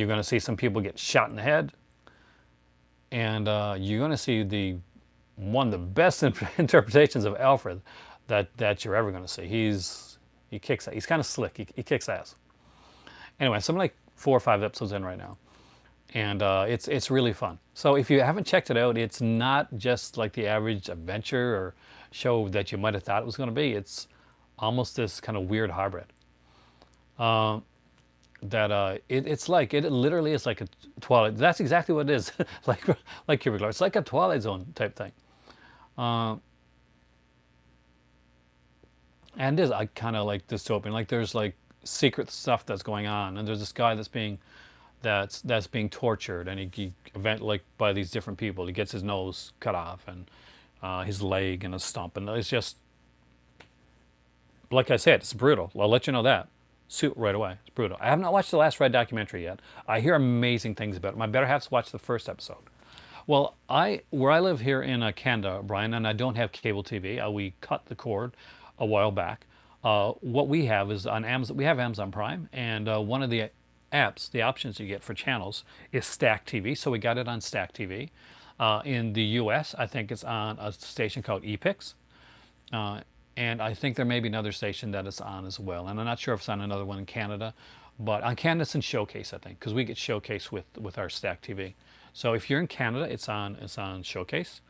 [SPEAKER 1] going to see some people get shot in the head, and you're going to see the one of the best interpretations of Alfred that you're ever going to see. He kicks. He's kind of slick. He kicks ass. Anyway, so I'm like 4 or 5 episodes in right now, and it's really fun. So if you haven't checked it out, it's not just like the average adventure or show that you might have thought it was going to be. It's almost this kind of weird hybrid. It's like, it literally is like a Twilight. That's exactly what it is. like Cubicle. It's like a Twilight Zone type thing. And it is, I kind of like dystopian. Like, there's like secret stuff that's going on, and there's this guy that's being tortured, and he event like by these different people. He gets his nose cut off, and his leg and his stump, and it's just, like I said, it's brutal. I'll let you know that. Suit right away. It's brutal. I have not watched the Last Red documentary yet. I hear amazing things about it. My better half's watched the first episode. Well, where I live here in Canada, Brian, and I don't have cable TV. We cut the cord a while back. What we have is on Amazon. We have Amazon Prime, and one of the apps, the options you get for channels, is Stack TV. So we got it on Stack TV. In the U.S., I think it's on a station called Epix. And I think there may be another station that it's on as well. And I'm not sure if it's on another one in Canada. But on Canada, it's in Showcase, I think, because we get Showcase with our Stack TV. So if you're in Canada, it's on Showcase.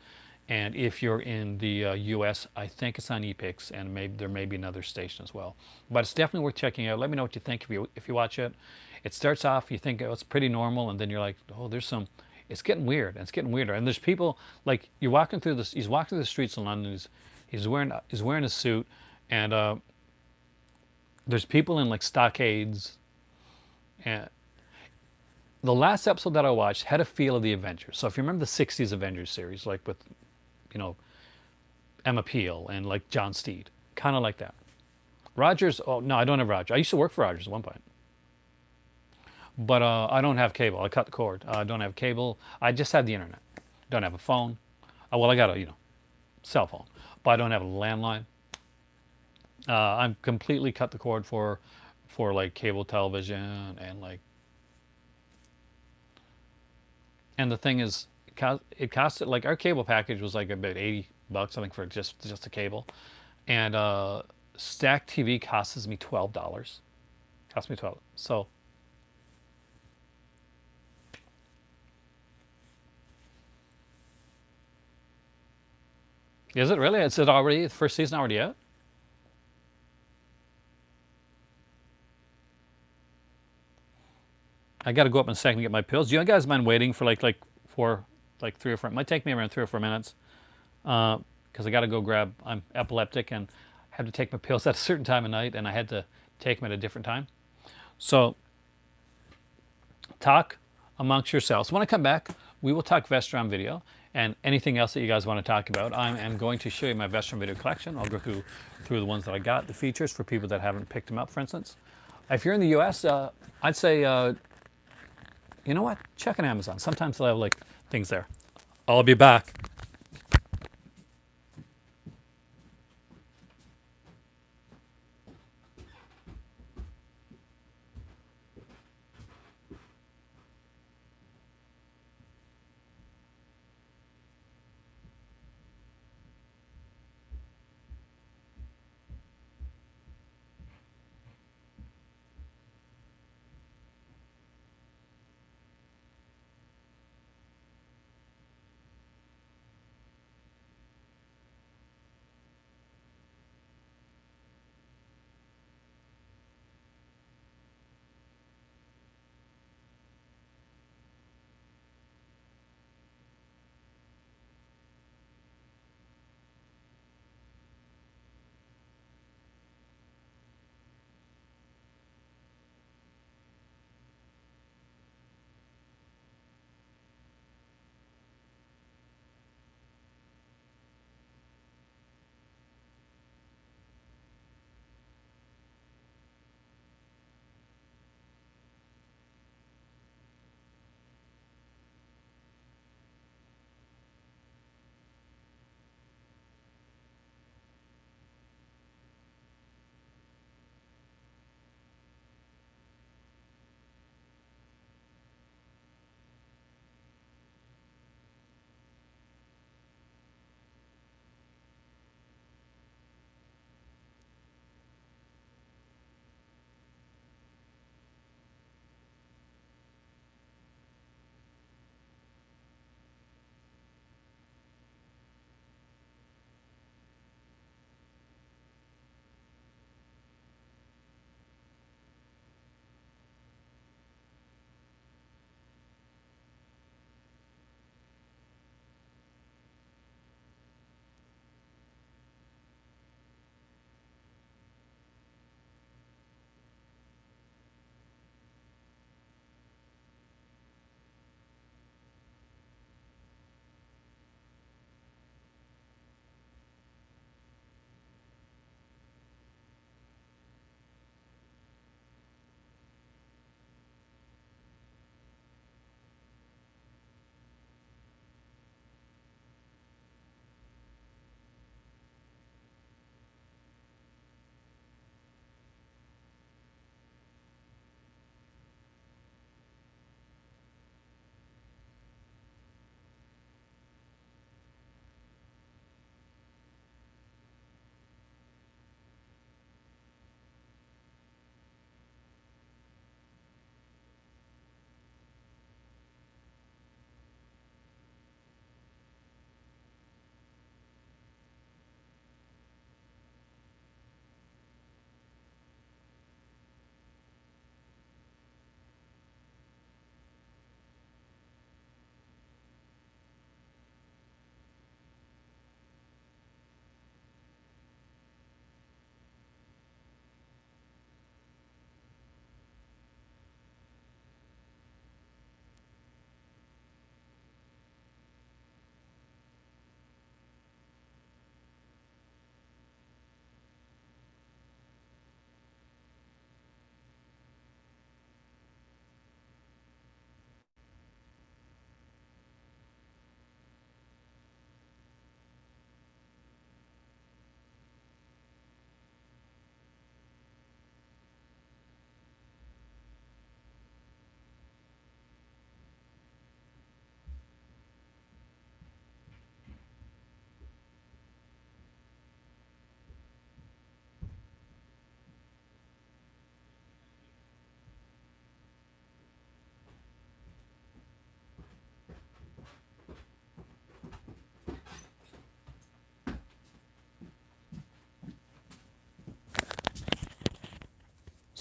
[SPEAKER 1] And if you're in the U.S., I think it's on Epix, and maybe there may be another station as well. But it's definitely worth checking out. Let me know what you think if you watch it. It starts off, you think, oh, it's pretty normal, and then you're like, oh, it's getting weird, and it's getting weirder. And there's people, like, you're walking through this. He's walking through the streets in London. He's wearing a suit, and there's people in like stockades. And the last episode that I watched had a feel of the Avengers. So if you remember the '60s Avengers series, like with, you know, Emma Peel and like John Steed, kind of like that. Rogers. Oh no, I don't have Rogers. I used to work for Rogers at one point, but I don't have cable. I cut the cord. I don't have cable. I just have the internet. Don't have a phone. Well, I got a cell phone, but I don't have a landline. I'm completely cut the cord for like cable television and like. And the thing is, it costed like our cable package was like about $80, I think, for just a cable, and Stack TV costs me $12. Cost me 12. So is it really? Is it already the first season already out? I got to go up in a second to get my pills. Do you guys mind waiting for like four, like 3 or 4? It might take me around 3 or 4 minutes because I got to go grab. I'm epileptic and have to take my pills at a certain time of night, and I had to take them at a different time. So talk amongst yourselves. When I come back, we will talk Vestron video and anything else that you guys want to talk about. I am going to show you my Vestron video collection. I'll go through the ones that I got, the features for people that haven't picked them up, for instance. If you're in the U.S., I'd say, you know what? Check on Amazon. Sometimes they'll have like things there. I'll be back.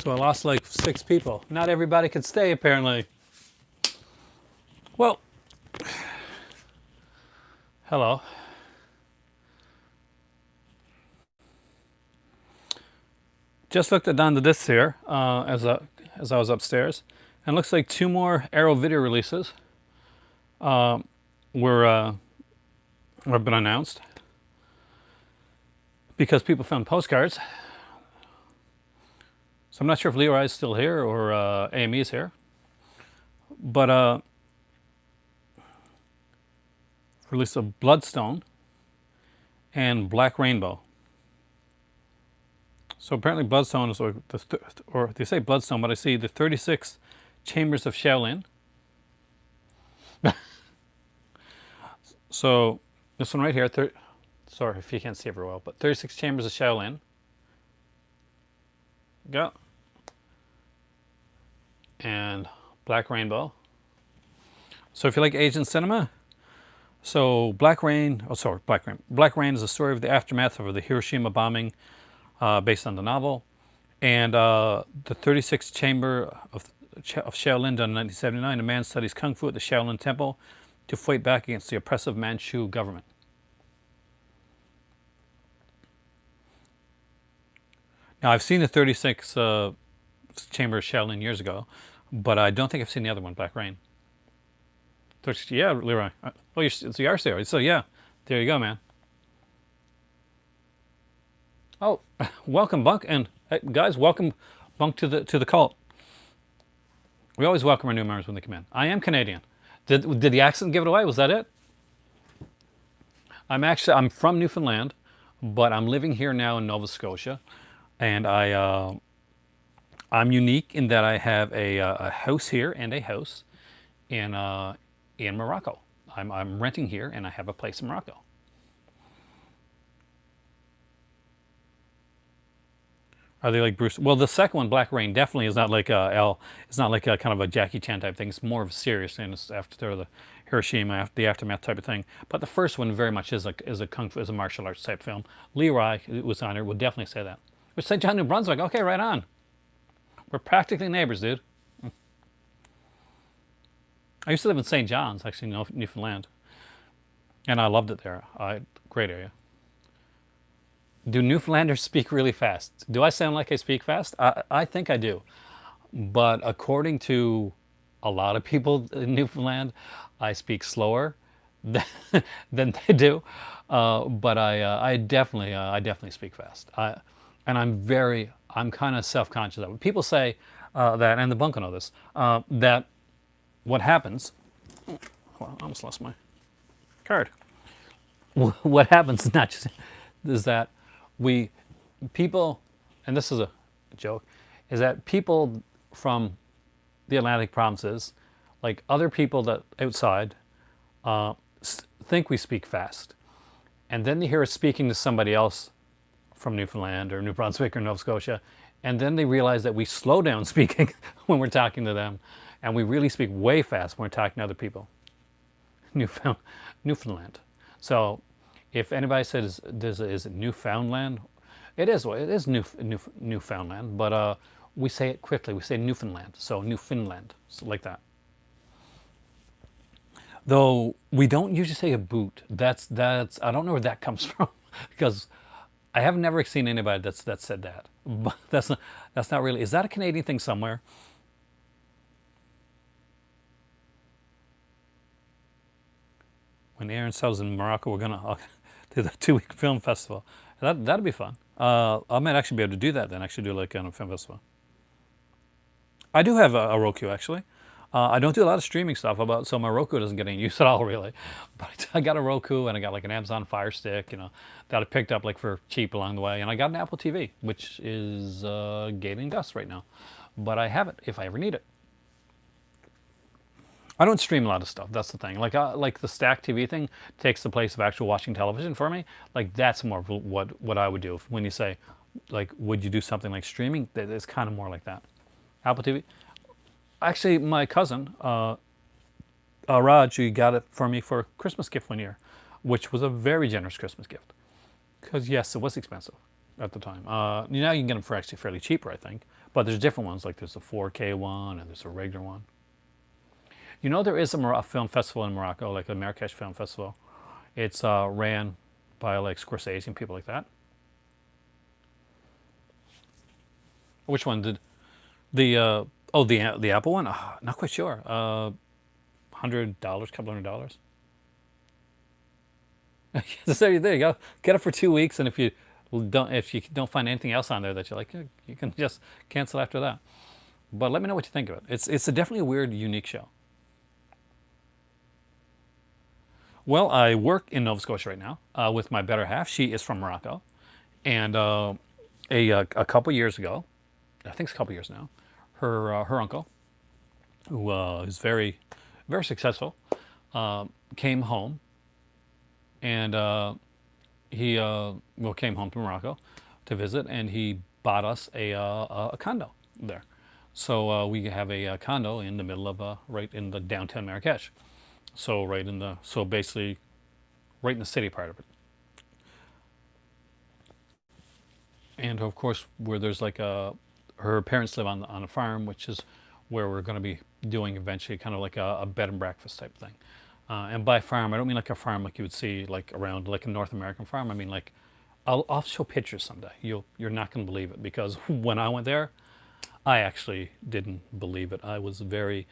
[SPEAKER 1] So I lost like 6 people. Not everybody could stay, apparently. Well, hello. Just looked at down the discs here as I was upstairs, and it looks like 2 more Arrow video releases were have been announced because people found postcards. So I'm not sure if Leroy's still here or AME is here, but release of Bloodstone and Black Rainbow. So apparently Bloodstone is, or they say Bloodstone, but I see the 36 Chambers of Shaolin. So this one right here, sorry if you can't see it very well, but 36 Chambers of Shaolin. Go. And Black Rainbow. So if you like Asian cinema, so Black Rain is a story of the aftermath of the Hiroshima bombing, based on the novel, and the 36th Chamber of Shaolin, done in 1979. A man studies kung fu at the Shaolin Temple to fight back against the oppressive Manchu government. Now, I've seen the 36 Chamber of Shaolin years ago, but I don't think I've seen the other one, Black Rain. Yeah, Leroy. Oh, you are there. So yeah, there you go, man. Oh, welcome, Bunk, and guys, welcome, Bunk, to the cult. We always welcome our new members when they come in. I am Canadian. Did the accent give it away? Was that it? I'm from Newfoundland, but I'm living here now in Nova Scotia, and I'm unique in that I have a house here and a house in Morocco. I'm renting here, and I have a place in Morocco. Are they like Bruce? Well, the second one, Black Rain, definitely is not like It's not like a kind of a Jackie Chan type thing. It's more of a serious, and it's after the Hiroshima, the aftermath type of thing. But the first one very much is a kung fu, is a martial arts type film. Leroy, who was on here, would definitely say that. We're St. John, New Brunswick. Okay, right on. We're practically neighbors, dude. I used to live in St. John's, actually, Newfoundland, and I loved it there. Great area. Do Newfoundlanders speak really fast? Do I sound like I speak fast? I think I do. But according to a lot of people in Newfoundland, I speak slower than, than they do. But I definitely speak fast. And I'm kind of self-conscious of it. People say that, and the Bunk will know this, that what happens, well, I almost lost my card. What happens not just is that people, and this is a joke, is that people from the Atlantic provinces, like other people that outside, think we speak fast, and then they hear us speaking to somebody else from Newfoundland or New Brunswick or Nova Scotia, and then they realize that we slow down speaking when we're talking to them, and we really speak way fast when we're talking to other people. Newfoundland. So if anybody says, is it Newfoundland? It is Newfoundland, but we say it quickly. We say Newfoundland, so Newfoundland, so like that. Though we don't usually say a boot. That's I don't know where that comes from, because I have never seen anybody that said that. But that's not really. Is that a Canadian thing somewhere? When Aaron sells in Morocco, we're gonna do the 2-week film festival. That'd be fun. I might actually be able to do that then. Actually, do like a film festival. I do have a Roku actually. I don't do a lot of streaming stuff, so my Roku doesn't get any use at all really. But I got a Roku, and I got like an Amazon Fire Stick, that I picked up like for cheap along the way, and I got an Apple TV, which is gaining dust right now. But I have it if I ever need it. I don't stream a lot of stuff. That's the thing. Like the Stack TV thing takes the place of actual watching television for me. Like that's more of what I would do when you say, like, would you do something like streaming? It's kind of more like that. Apple TV. Actually, my cousin Raj, he got it for me for a Christmas gift one year, which was a very generous Christmas gift. Because yes, it was expensive at the time. Now you can get them for actually fairly cheaper, I think. But there's different ones, like there's a 4K one and there's a regular one. You know, there is a film festival in Morocco, like the Marrakesh Film Festival. It's ran by like Scorsese and people like that. Which one did the oh the Apple one? Not quite sure. $100, couple $100. So there you go. Get it for 2 weeks, and if you don't find anything else on there that you like, you can just cancel after that. But let me know what you think of it. It's a definitely a weird, unique show. Well, I work in Nova Scotia right now with my better half. She is from Morocco, and a couple years ago, I think it's a couple years now, her uncle, who is very successful, came home, and he came home to Morocco to visit, and he bought us a condo there. So we have a condo in the middle of right in the downtown Marrakesh. So basically right in the city part of it. And of course, where there's like her parents live on a farm, which is where we're going to be doing eventually, kind of like a bed and breakfast type thing. And by farm, I don't mean like a farm like you would see like around like a North American farm. I mean like I'll show pictures someday. You're not going to believe it, because when I went there, I actually didn't believe it. I was very,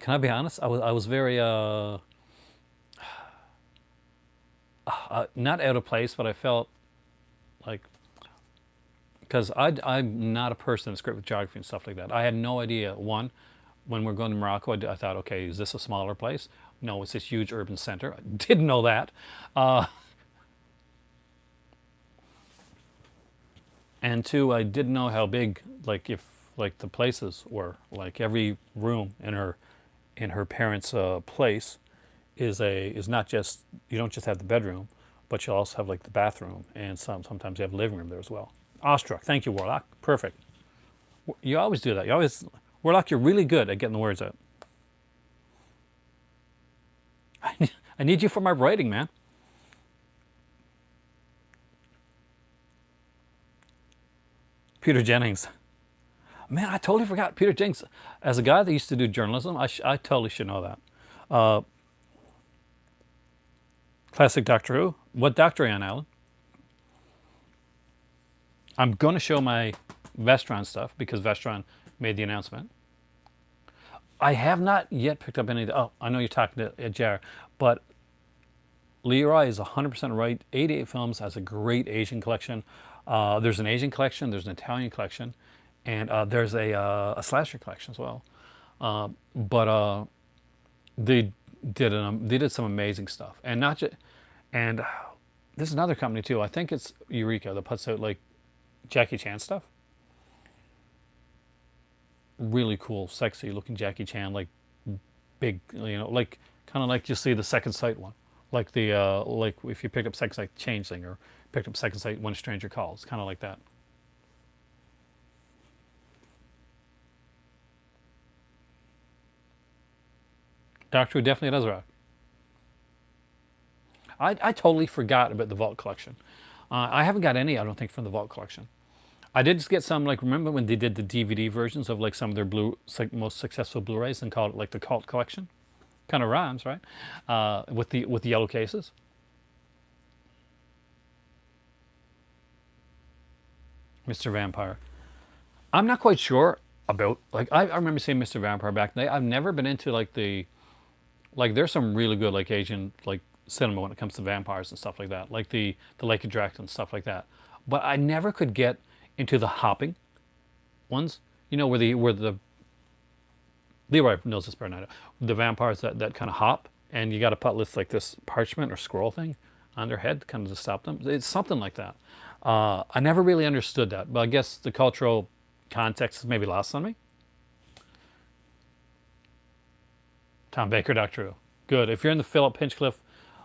[SPEAKER 1] can I be honest? I was very not out of place, but I felt like, because I'm not a person that's great with geography and stuff like that. I had no idea. One, when we're going to Morocco, I thought, okay, is this a smaller place? No, it's this huge urban center. I didn't know that. Uh, and two, I didn't know how big, like if like the places were. Like every room in her parents' place is not just, you don't just have the bedroom, but you also have like the bathroom, and sometimes you have the living room there as well. Awestruck. Thank you, Warlock. Perfect. You always do that. You always, Warlock, you're really good at getting the words out. I need you for my writing, man. Peter Jennings. Man, I totally forgot Peter Jennings. As a guy that used to do journalism, I totally should know that. Uh, Classic Doctor Who. What doctor are you on, Alan? I'm going to show my Vestron stuff because Vestron made the announcement. I have not yet picked up any of the. Oh, I know you're talking to Jar, but Leroy is 100% right. 88 Films has a great Asian collection. There's an Asian collection, there's an Italian collection, and there's a slasher collection as well. But they they did some amazing stuff, and not just and there's another company too. I think it's Eureka that puts out like Jackie Chan stuff. Really cool, sexy looking Jackie Chan, like big, like kind of like you see the Second Sight one, like the like if you picked up Second Sight Changeling or picked up Second Sight When a Stranger Calls, kind of like that. Doctor Who definitely does rock. I totally forgot about the Vault collection. I haven't got any, I don't think, from the Vault collection. I did just get some, like, remember when they did the DVD versions of like some of their most successful Blu-rays and called it like the Cult Collection? Kind of rhymes, right? With the yellow cases. Mr. Vampire. I'm not quite sure about, like, I remember seeing Mr. Vampire back then. I've never been into like like there's some really good like Asian like cinema when it comes to vampires and stuff like that, like the Lake of Dracula and stuff like that. But I never could get into the hopping ones. Where the Leroy knows this better than I do. The vampires that kind of hop, and you got to put like this parchment or scroll thing on their head, kind of to stop them. It's something like that. I never really understood that, but I guess the cultural context is maybe lost on me. Tom Baker, Doctor Who. Good. If you're in the Philip Hinchcliffe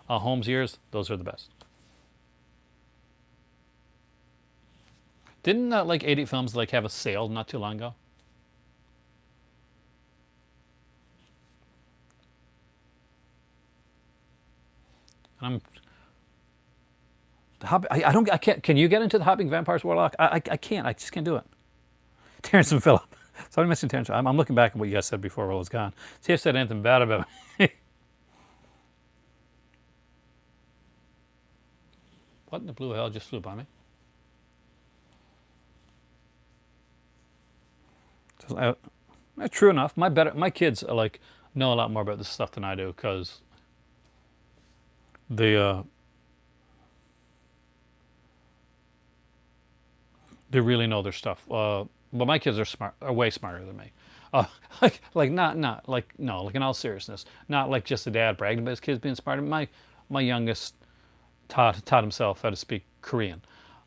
[SPEAKER 1] Holmes years, those are the best. Didn't like 80 Films like have a sale not too long ago? And I'm I don't I can't. Can you get into the hopping vampires, Warlock? I can't. I just can't do it. Terrence and Phillip. Somebody mentioned Terrence. I'm looking back at what you guys said before Will was gone. See if I said anything bad about me. What in the blue hell just flew by me? True enough. My kids are like know a lot more about this stuff than I do because they they really know their stuff. But my kids are way smarter than me. Uh, like not like no, like in all seriousness, not like just a dad bragging about his kids being smarter. My youngest taught himself how to speak Korean,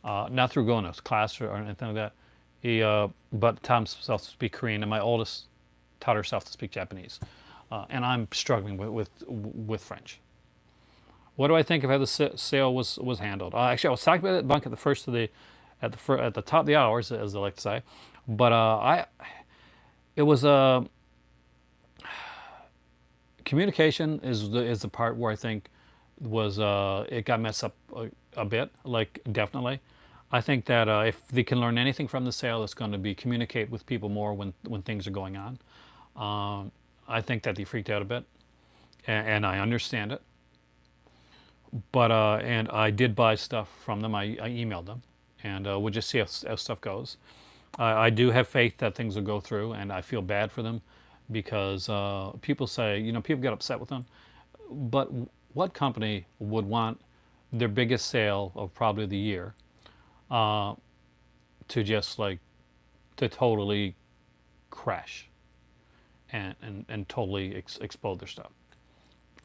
[SPEAKER 1] not through going to class or anything like that. He but taught himself to speak Korean, and my oldest taught herself to speak Japanese. And I'm struggling with French. What do I think of how the sale was handled? Actually, I was talking about it, Bunk, at the first of the at the top of the hours, as they like to say. But it was communication is the part where I think was it got messed up a bit. Like definitely, I think that if they can learn anything from the sale, it's going to be communicate with people more when things are going on. I think that they freaked out a bit, and I understand it. But and I did buy stuff from them. I emailed them, and we'll just see how stuff goes. I do have faith that things will go through, and I feel bad for them because people say, people get upset with them. But what company would want their biggest sale of probably the year to just like to totally crash and totally explode their stuff?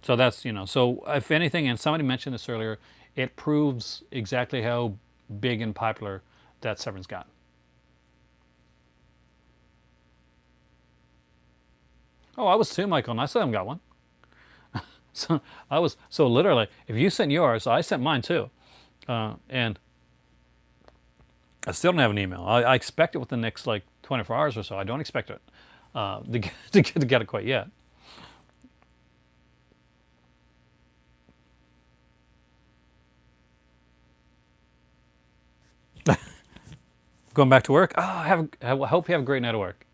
[SPEAKER 1] So that's, so if anything, and somebody mentioned this earlier, it proves exactly how big and popular that Severin's got. Oh, I was too, Michael, and I still haven't got one. So literally, if you sent yours, I sent mine too. And I still don't have an email. I expect it within the next like 24 hours or so. I don't expect it to get it quite yet. Going back to work? I hope you have a great night of work.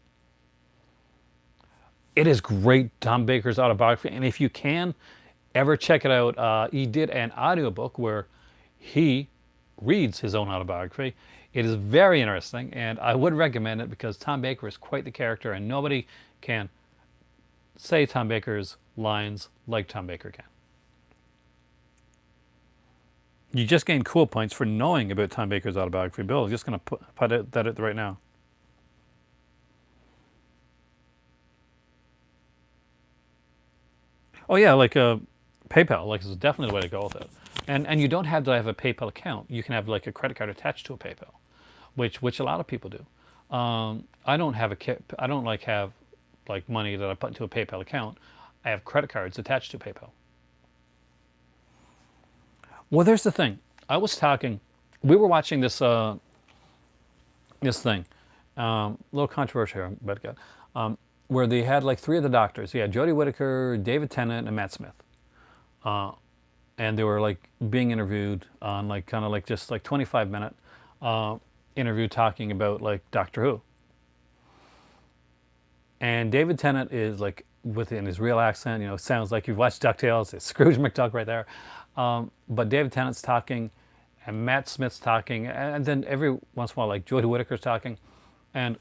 [SPEAKER 1] It is great, Tom Baker's autobiography. And if you can ever check it out, he did an audiobook where he reads his own autobiography. It is very interesting, and I would recommend it because Tom Baker is quite the character, and nobody can say Tom Baker's lines like Tom Baker can. You just gained cool points for knowing about Tom Baker's autobiography. Bill, I'm just going to put that out right now. Oh yeah, like PayPal, like is definitely the way to go with it. And you don't have to have a PayPal account. You can have like a credit card attached to a PayPal, which a lot of people do. I don't have I don't like have like money that I put into a PayPal account. I have credit cards attached to PayPal. Well, there's the thing. I was talking. We were watching this this thing, little controversial here, but good. Where they had like three of the doctors. You had Jodie Whittaker, David Tennant, and Matt Smith. And they were like being interviewed on like kind of like just like 25-minute interview talking about like Doctor Who. And David Tennant is like within his real accent, sounds like you've watched DuckTales. It's Scrooge McDuck right there. But David Tennant's talking, and Matt Smith's talking, and then every once in a while like Jodie Whittaker's talking. And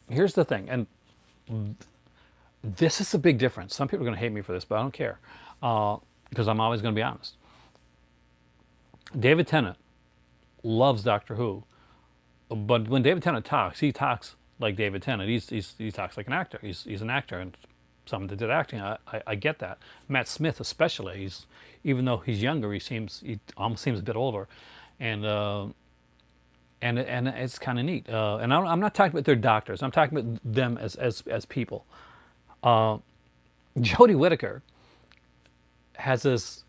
[SPEAKER 1] here's the thing, and this is a big difference. Some people are going to hate me for this, but I don't care because I'm always going to be honest. David Tennant loves Doctor Who, but when David Tennant talks, he talks like David Tennant. He talks like an actor. He's an actor, and someone that did acting. I get that. Matt Smith especially. Even though he's younger, he almost seems a bit older, and it's kind of neat. And I'm not talking about their doctors. I'm talking about them as people. Jodie Whittaker has this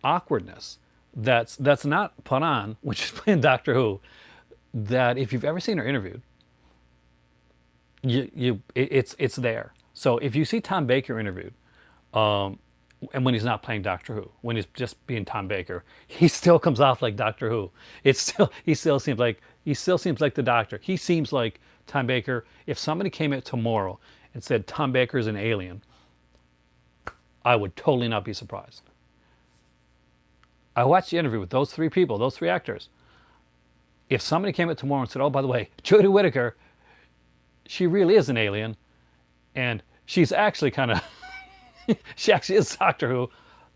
[SPEAKER 1] awkwardness that's not put on when she's playing Doctor Who. That if you've ever seen her interviewed, it's there. So if you see Tom Baker interviewed, and when he's not playing Doctor Who, when he's just being Tom Baker, he still comes off like Doctor Who. He still seems like the Doctor. He seems like Tom Baker, if somebody came out tomorrow and said Tom Baker is an alien, I would totally not be surprised. I watched the interview with those three people, those three actors. If somebody came out tomorrow and said, oh, by the way, Jodie Whittaker, she really is an alien, and she's actually kind of, she actually is Doctor Who,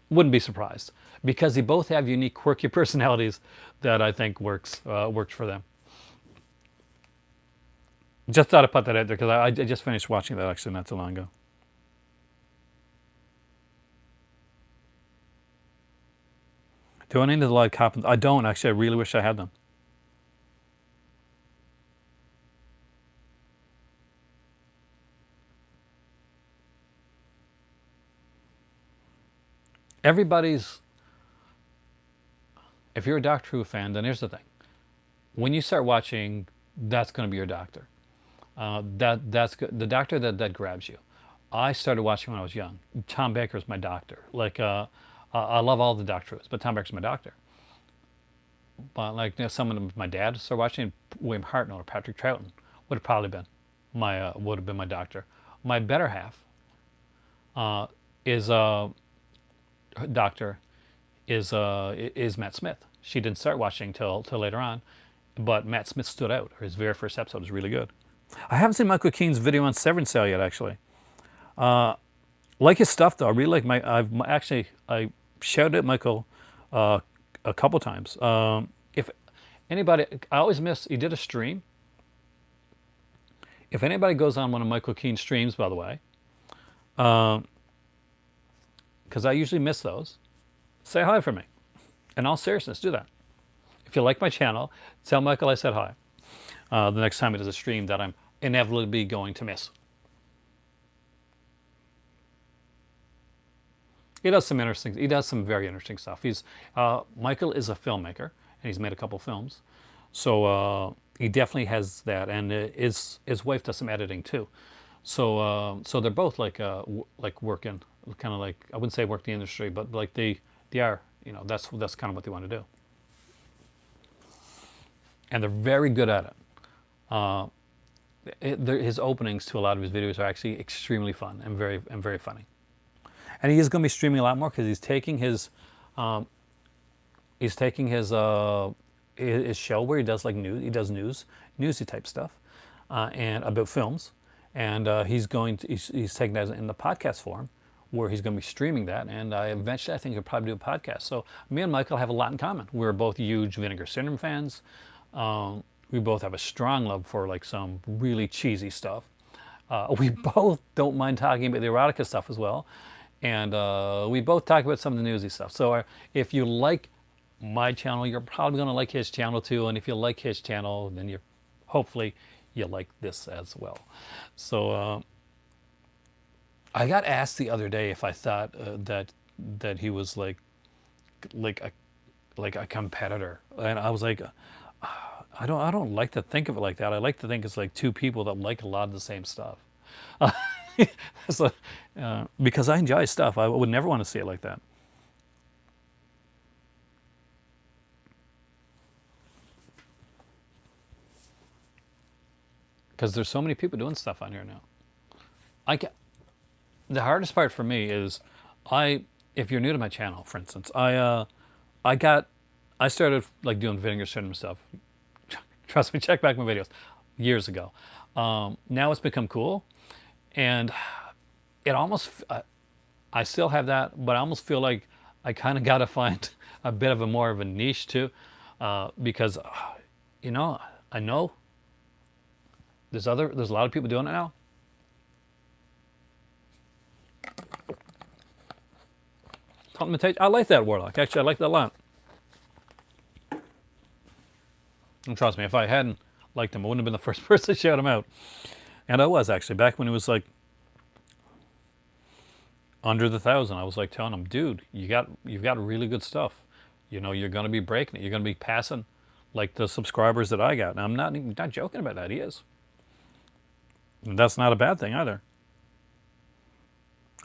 [SPEAKER 1] wouldn't be surprised. Because they both have unique, quirky personalities that I think worked for them. Just thought I'd put that out there because I just finished watching that actually not too long ago. Do I need the light copies? I don't actually. I really wish I had them. Everybody's. If you're a Doctor Who fan, then here's the thing: when you start watching, that's going to be your doctor. That's the doctor that grabs you. I started watching when I was young. Tom Baker's my doctor. Like I love all the Doctor Who's, but Tom Baker's my doctor. But like some of them, my dad started watching. William Hartnell or Patrick Troughton would have probably been my doctor. My better half is doctor is Matt Smith. She didn't start watching till later on, but Matt Smith stood out. His very first episode was really good. I haven't seen Michael Keane's video on Severin sale yet, actually. Like his stuff though. I really like I shouted at Michael a couple times. If anybody, I always miss. He did a stream. If anybody goes on one of Michael Keane's streams, by the way, because I usually miss those, say hi for me. In all seriousness, do that. If you like my channel, tell Michael I said hi. The next time he does a stream that I'm inevitably going to miss. He does some interesting. He does some very interesting stuff. Michael is a filmmaker, and he's made a couple films, so he definitely has that. And his wife does some editing too. So they're both like working, kind of like, I wouldn't say work the industry, but like they are. That's kind of what they want to do. And they're very good at it. His openings to a lot of his videos are actually extremely fun and very funny. And he is going to be streaming a lot more because he's taking his show where he does like news. He does newsy type stuff, and about films. And he's taking that in the podcast form, where he's going to be streaming that. And eventually, I think he'll probably do a podcast. So me and Michael have a lot in common. We're both huge Vinegar Syndrome fans. We both have a strong love for like some really cheesy stuff. We both don't mind talking about the erotica stuff as well. And we both talk about some of the newsy stuff. So if you like my channel, you're probably going to like his channel too. And if you like his channel, then hopefully you like this as well. So I got asked the other day if I thought that he was like a competitor, and I was like, I don't like to think of it like that. I like to think it's like two people that like a lot of the same stuff. So, because I enjoy stuff. I would never want to see it like that. Because there's so many people doing stuff on here now. The hardest part for me is if you're new to my channel, for instance, I started like doing Vinegar Syndrome stuff. Trust me, check back my videos years ago. Now it's become cool, and it almost, I still have that, but I almost feel like I kind of got to find a bit of more of a niche too, because, I know there's a lot of people doing it now. I like that Warlock. Actually, I like that a lot. And trust me, if I hadn't liked him, I wouldn't have been the first person to shout him out. And I was actually, back when he was like under the 1,000, I was like telling him, dude, you've got really good stuff. You're going to be breaking it. You're going to be passing like the subscribers that I got. And I'm not joking about that. He is. And that's not a bad thing either.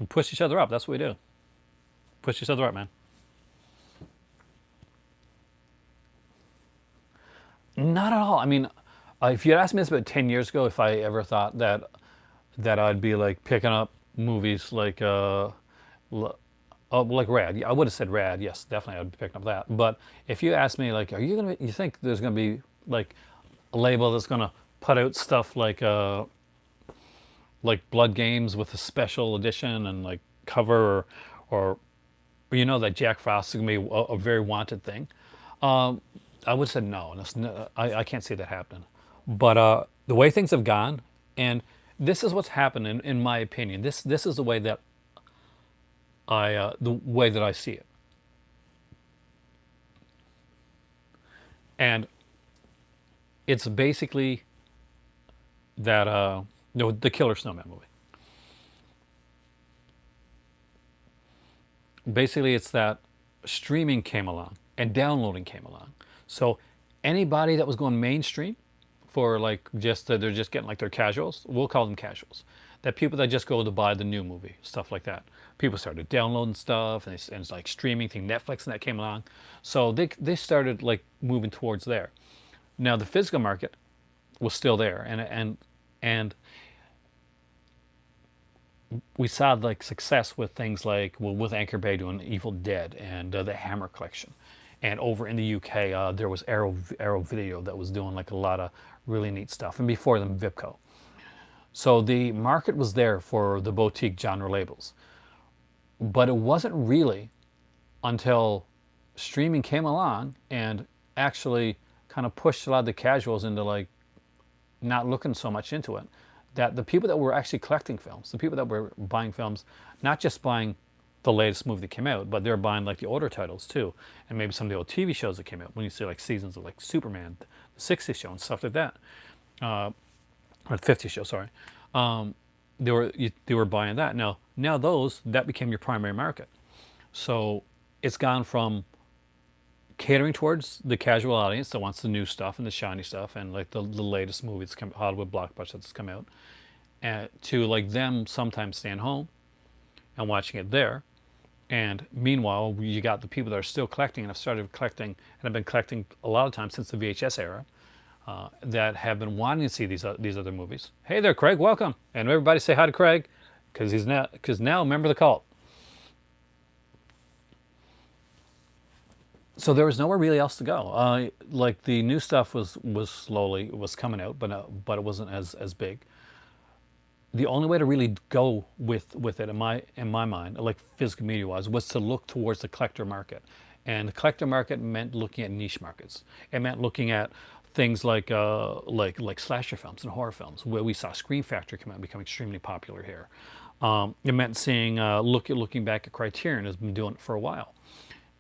[SPEAKER 1] We push each other up. That's what we do. Push each other up, man. Not at all. I mean, If you had asked me this about 10 years ago, if I ever thought that I'd be like picking up movies like like Rad, yeah, I would have said Rad. Yes, definitely, I'd be picking up that. But if you ask me, like, are you gonna? You think there's gonna be like a label that's gonna put out stuff like Blood Games with a special edition and like cover, or that Jack Frost is gonna be a very wanted thing? I would say no. I can't see that happening. But the way things have gone, and this is what's happened in my opinion. This is the way that I see it. And it's basically that no, the Killer Snowman movie. Basically, it's that streaming came along and downloading came along. So anybody that was going mainstream for like just they're just getting like their casuals, we'll call them casuals. That people that just go to buy the new movie, stuff like that. People started downloading stuff, and it's like streaming thing. Netflix and that came along, so they started like moving towards there. Now the physical market was still there, and we saw like success with things like, well, with Anchor Bay doing Evil Dead and the Hammer collection, and over in the UK there was Arrow Video that was doing like a lot of really neat stuff, and before them Vipco. So the market was there for the boutique genre labels, but it wasn't really until streaming came along and actually kind of pushed a lot of the casuals into like not looking so much into it, that the people that were actually collecting films, the people that were buying films, not just buying the latest movie that came out, but they're buying like the older titles too, and maybe some of the old TV shows that came out. When you see like seasons of like Superman, the '60s show and stuff like that, or the '50s show, sorry, they were buying that. Now that became your primary market. So it's gone from catering towards the casual audience that wants the new stuff and the shiny stuff and like the latest movies come Hollywood blockbusters that's come out, and to like them sometimes staying home and watching it there. And meanwhile, you got the people that are still collecting and have started collecting and have been collecting a lot of times since the VHS era, that have been wanting to see these other movies. Hey there, Craig, welcome, and everybody say hi to Craig, because now member of the cult. So there was nowhere really else to go. Like the new stuff was coming out, but it wasn't as big. The only way to really go with it in my mind, like physical media wise, was to look towards the collector market, and the collector market meant looking at niche markets. It meant looking at things like slasher films and horror films, where we saw Scream Factory come out and become extremely popular here. It meant seeing looking back at Criterion has been doing it for a while,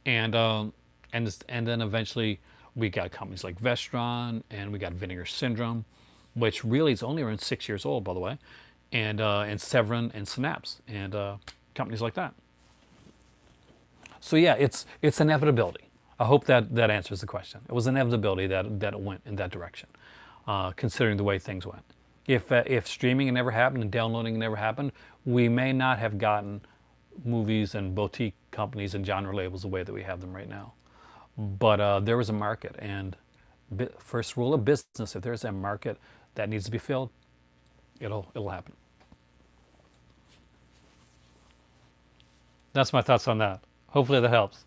[SPEAKER 1] and and then eventually we got companies like Vestron, and we got Vinegar Syndrome, which really is only around 6 years old, by the way, and Severin and Synapse and companies like that. So yeah, it's inevitability. I hope that answers the question. It was inevitability that it went in that direction, considering the way things went. If streaming had never happened and downloading never happened, we may not have gotten movies and boutique companies and genre labels the way that we have them right now. But there was a market, and first rule of business: if there's a market that needs to be filled, it'll happen. That's my thoughts on that. Hopefully that helps.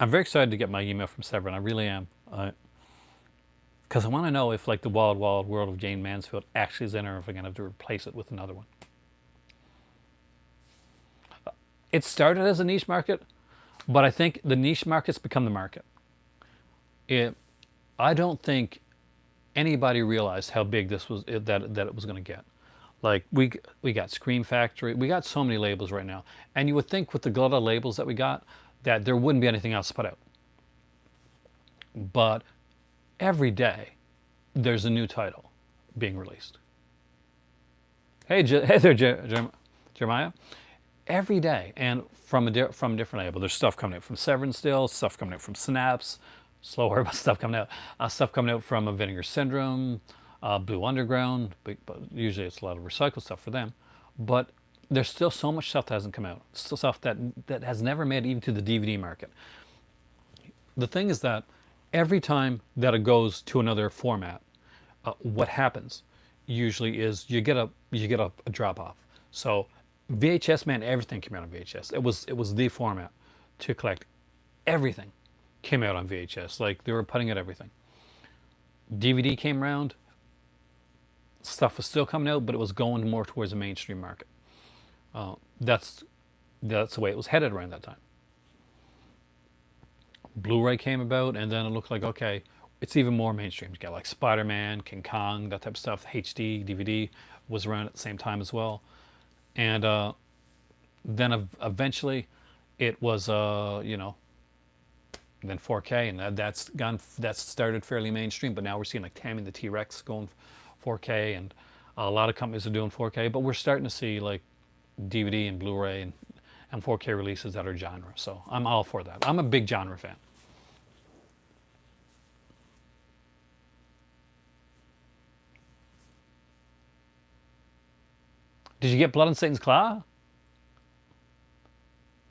[SPEAKER 1] I'm very excited to get my email from Severin. I really am, because I want to know if like the Wild Wild World of Jane Mansfield actually is in, or if I'm gonna have to replace it with another one. It started as a niche market, but I think the niche markets become the market. It, I don't think anybody realized how big this was, that it was going to get. Like we got Scream Factory, we got so many labels right now, and you would think with the glut of labels that we got that there wouldn't be anything else to put out. But every day there's a new title being released. Hey there, Jeremiah. Every day, and from a different label. There's stuff coming out from Severin still, stuff coming out from Synapse, slower, but stuff coming out from a Vinegar Syndrome, Blue Underground, but usually it's a lot of recycled stuff for them. But there's still so much stuff that hasn't come out. Still stuff that has never made it even to the DVD market. The thing is that every time that it goes to another format, what happens usually is you get a drop off. So VHS, man, everything came out on VHS. It was the format to collect everything came out on VHS. Like they were putting out everything. DVD came around, stuff was still coming out, but it was going more towards the mainstream market. That's that's the way it was headed around that time. Blu-ray came about, and then it looked like okay, it's even more mainstream. You got like Spider-Man, King Kong, that type of stuff. HD DVD was around at the same time as well, and then eventually, it was then 4K, and that's started fairly mainstream. But now we're seeing like Tammy the T-Rex going 4K, and a lot of companies are doing 4K. But we're starting to see like DVD and Blu-ray and 4K releases that are genre. So I'm all for that. I'm a big genre fan. Did you get Blood on Satan's Claw?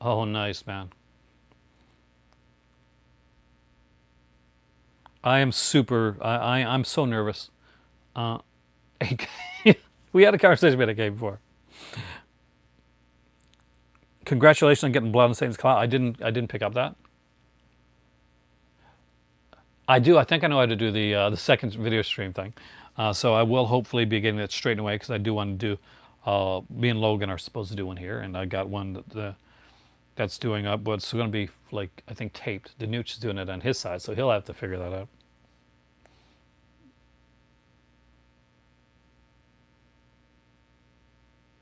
[SPEAKER 1] Oh, nice, man. I am super. I'm so nervous. Uh, we had a conversation about AK before. Congratulations on getting Blood on Satan's Claw. I didn't pick up that. I do. I think I know how to do the second video stream thing. So I will hopefully be getting it straightened away because I do want to do. Me and Logan are supposed to do one here, and I got one that's doing up, but it's going to be like I think taped. The Nooch is doing it on his side, so he'll have to figure that out.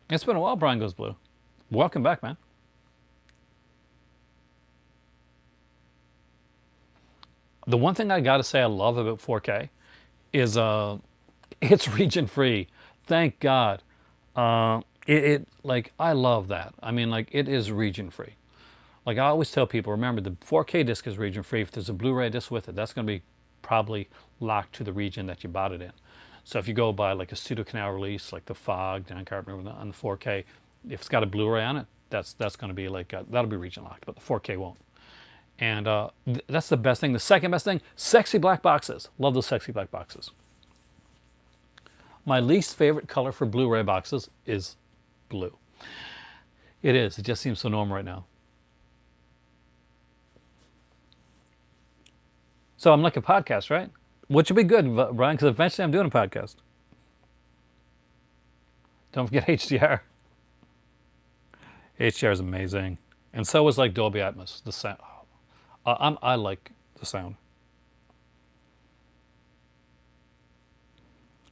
[SPEAKER 1] It's been a while. Brian Goes Blue. Welcome back, man. The one thing I got to say I love about 4K is it's region free. Thank God. It like I love that. I mean, like it is region free. Like I always tell people, remember the 4K disc is region free. If there's a Blu-ray disc with it, that's going to be probably locked to the region that you bought it in. So if you go buy like a Studio Canal release, like the Fog, John Carpenter on the 4K, if it's got a Blu-ray on it, that's going to be like that'll be region locked, but the 4K won't. And that's the best thing. The second best thing, sexy black boxes. Love those sexy black boxes. My least favorite color for Blu-ray boxes is blue. It is. It just seems so normal right now. So I'm like a podcast, right? Which would be good, Brian, because eventually I'm doing a podcast. Don't forget HDR. HDR is amazing, and so is like Dolby Atmos. The sound. I like the sound.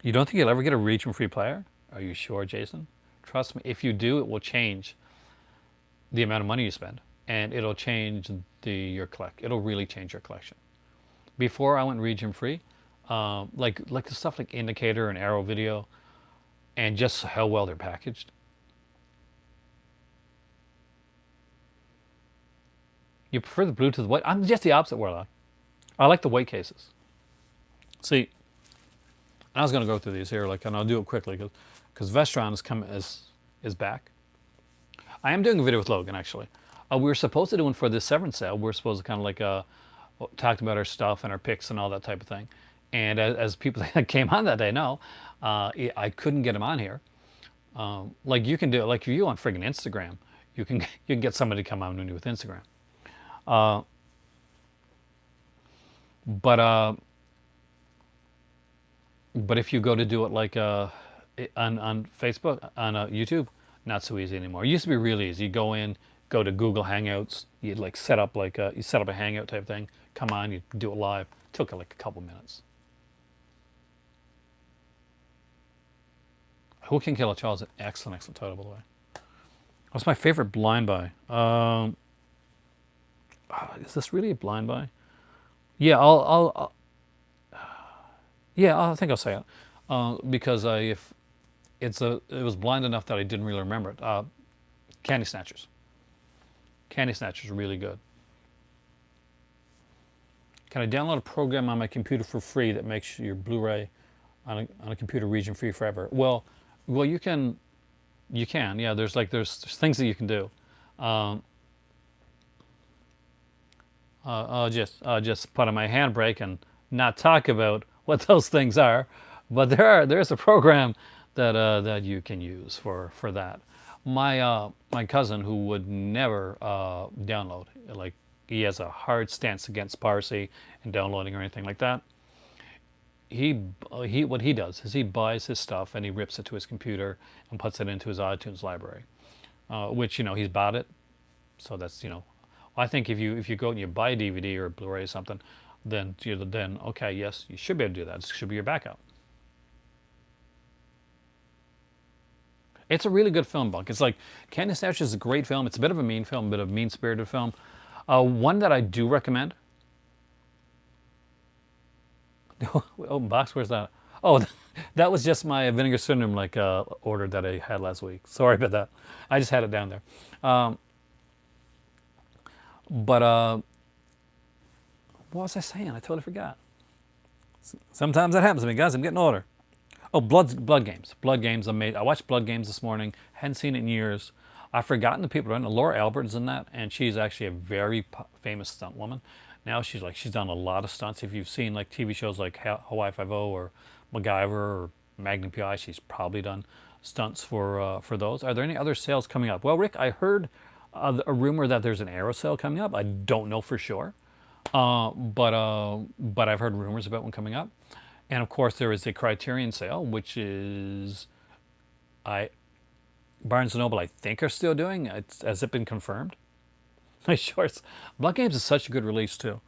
[SPEAKER 1] You don't think you'll ever get a region-free player? Are you sure, Jason? Trust me. If you do, it will change the amount of money you spend, and it'll change your collect. It'll really change your collection. Before I went region-free, like the stuff like Indicator and Arrow Video, and just how well they're packaged. You prefer the blue to the white? I'm just the opposite, Warlock. I like the white cases. See, I was going to go through these here, like, and I'll do it quickly because Vestron is back. I am doing a video with Logan actually. We were supposed to do one for this Severin sale. We were supposed to kind of like talk about our stuff and our picks and all that type of thing. And as people that came on that day know, I couldn't get them on here. Like you can do it, like if you on friggin' Instagram, you can get somebody to come on and do with Instagram. Uh, but but if you go to do it like on Facebook, on YouTube, not so easy anymore. It used to be really easy. You go in, go to Google Hangouts, you'd like set up you set up a Hangout type thing, come on, you do it live. It took like a couple minutes. Who Can Kill a Child is an excellent title, by the way. What's my favorite blind buy? Is this really a blind buy? Yeah, yeah, I think I'll say it because if it was blind enough that I didn't really remember it. Candy Snatchers. Candy Snatchers are really good. Can I download a program on my computer for free that makes your Blu-ray on a computer region free forever? Well, you can. Yeah. There's things that you can do. I'll just put on my handbrake and not talk about what those things are. But there's a program that you can use for that. My cousin, who would never download, like, he has a hard stance against piracy and downloading or anything like that. He what he does is he buys his stuff and he rips it to his computer and puts it into his iTunes library, which, he's bought it. So that's, I think if you go and you buy a DVD or a Blu-ray or something, then okay, yes, you should be able to do that. It should be your backup. It's a really good film, Bunk. It's like Candy Snatch is a great film. It's a bit of a mean film, a bit of a mean-spirited film. One that I do recommend. Oh, box, where's that? Oh, that was just my vinegar syndrome order that I had last week. Sorry about that. I just had it down there. But what was I saying? I totally forgot. Sometimes that happens to me, guys. I'm getting older. Oh, Blood Games. Blood Games. I watched Blood Games this morning. Hadn't seen it in years. I've forgotten the people in it. Laura Albert's in that, and she's actually a very famous stunt woman. Now she's done a lot of stunts. If you've seen like TV shows like Hawaii Five-O or MacGyver or Magnum PI, she's probably done stunts for those. Are there any other sales coming up? Well, Rick, I heard a rumor that there's an Arrow sale coming up. I don't know for sure, but I've heard rumors about one coming up. And of course, there is a Criterion sale, which is I Barnes and Noble, I think, are still doing. Has it been confirmed? My shorts. Blood Games is such a good release too,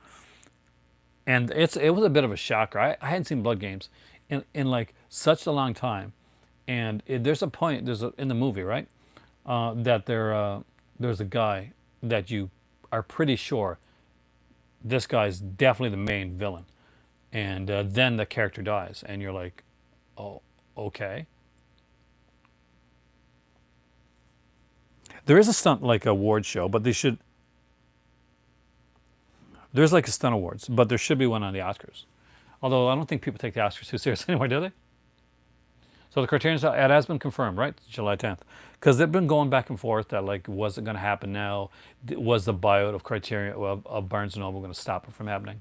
[SPEAKER 1] and it was a bit of a shocker. I hadn't seen Blood Games in like such a long time, and there's a point in the movie, right, that there's a guy that you are pretty sure this guy's definitely the main villain, and then the character dies, and you're like, oh, okay. There is a stunt like award show, but they should. There's like a stunt awards, but there should be one on the Oscars. Although I don't think people take the Oscars too seriously anymore, do they? So the Criterion, it has been confirmed, right? July 10th. Because they've been going back and forth that, like, was it going to happen now? Was the buyout of Criterion, of Barnes & Noble, going to stop it from happening?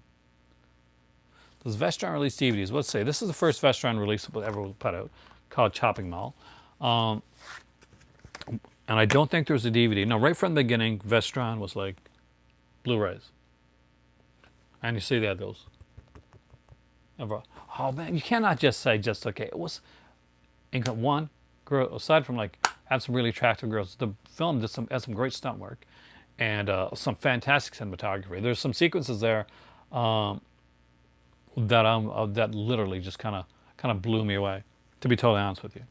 [SPEAKER 1] Does Vestron release DVDs? Let's say this is the first Vestron release ever put out, called Chopping Mall. And I don't think there was a DVD. No, right from the beginning, Vestron was like Blu-rays. And you see they had those. Oh man, you cannot just say okay. It was one girl. Aside from like have some really attractive girls, the film has some great stunt work and some fantastic cinematography. There's some sequences there that literally just kind of blew me away. To be totally honest with you.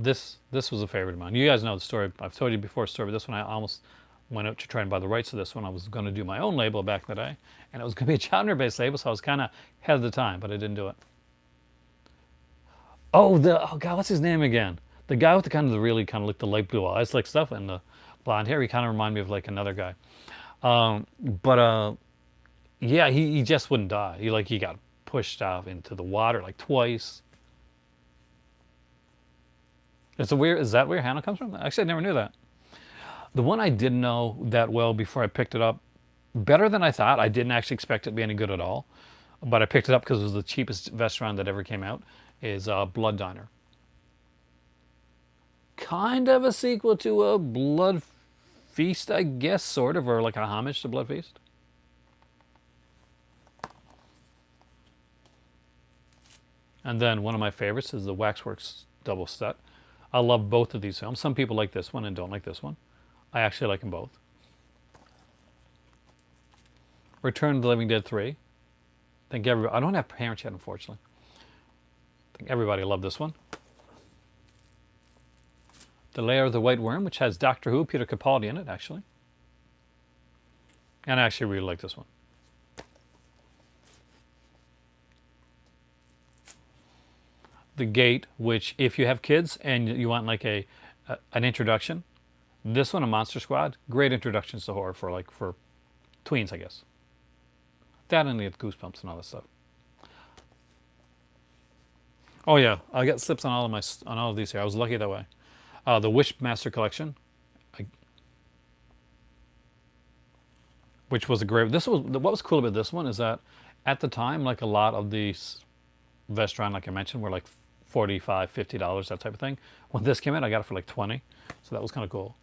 [SPEAKER 1] This was a favorite of mine. You guys know the story. I've told you before the story, but this one I almost went out to try and buy the rights to this one. I was going to do my own label back in the day, and it was going to be a genre-based label, so I was kind of ahead of the time, but I didn't do it. Oh God, what's his name again? The guy with the really kind of like the light blue eyes, like stuff, and the blonde hair. He kind of reminded me of like another guy. But yeah, he just wouldn't die. He got pushed off into the water like twice. Is that where Hannah comes from? Actually, I never knew that. The one I didn't know that well before I picked it up, better than I thought. I didn't actually expect it to be any good at all, but I picked it up because it was the cheapest Vestron that ever came out. Is Blood Diner. Kind of a sequel to a Blood Feast, I guess, sort of, or like a homage to Blood Feast. And then one of my favorites is the Waxworks double set. I love both of these films. Some people like this one and don't like this one. I actually like them both. Return of the Living Dead 3. I don't have parents yet, unfortunately. I think everybody loved this one. The Lair of the White Worm, which has Doctor Who, Peter Capaldi in it, actually. And I actually really like this one. The Gate, which if you have kids and you want like an introduction, this one, a Monster Squad, great introductions to horror for tweens, I guess. That and the Goosebumps and all that stuff. Oh yeah, I got slips on all of on all of these here. I was lucky that way. The Wishmaster collection, I, which was a great. This was what was cool about this one is that at the time, like a lot of these Vestron, like I mentioned, were like 45, $50, that type of thing. When this came in, I got it for like 20, so that was kind of cool.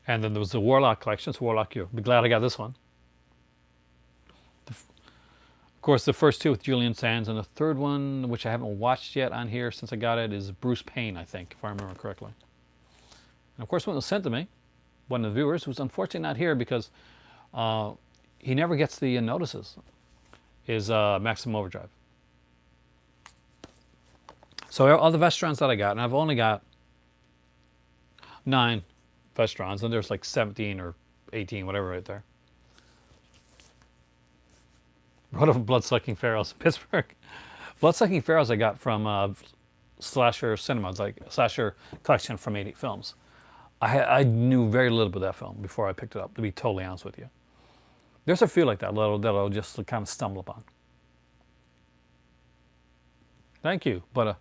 [SPEAKER 1] And then there was the Warlock collection. So Warlock, you'll be glad I got this one. Of course, the first two with Julian Sands, and the third one, which I haven't watched yet on here since I got it, is Bruce Payne, I think, if I remember correctly. And of course, one was sent to me, one of the viewers, who's unfortunately not here because uh, he never gets the notices, is Maximum Overdrive. So all the Vestrons that I got, and I've only got 9 Vestrons, and there's like 17 or 18, whatever, right there. Road of Blood-Sucking Pharaohs, Pittsburgh. Blood-Sucking Pharaohs I got from Slasher Cinemas, like Slasher collection from 80 films. I knew very little about that film before I picked it up, to be totally honest with you. There's a few like that that I'll just kind of stumble upon. Thank you, but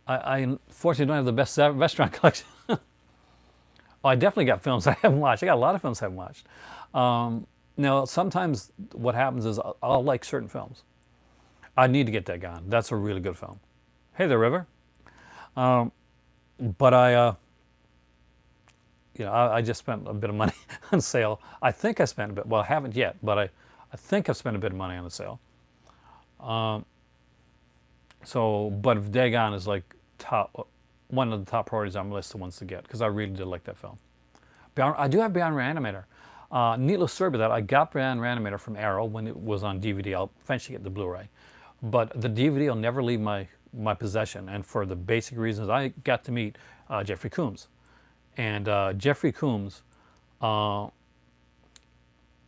[SPEAKER 1] I unfortunately don't have the best restaurant collection. Oh, I definitely got films I haven't watched. I got a lot of films I haven't watched. Now, sometimes what happens is I'll like certain films. I need to get that gone. That's a really good film. Hey there, River. Um, but I just spent a bit of money on sale. I think I spent a bit. Well, I haven't yet, but I think I've spent a bit of money on the sale. But if Dagon is like one of the top priorities on my list of ones to get because I really did like that film. I do have Beyond Reanimator. Needless story about that, I got Beyond Reanimator from Arrow when it was on DVD. I'll eventually get the Blu-ray, but the DVD will never leave my possession, and for the basic reasons I got to meet Jeffrey Combs, and Jeffrey Combs,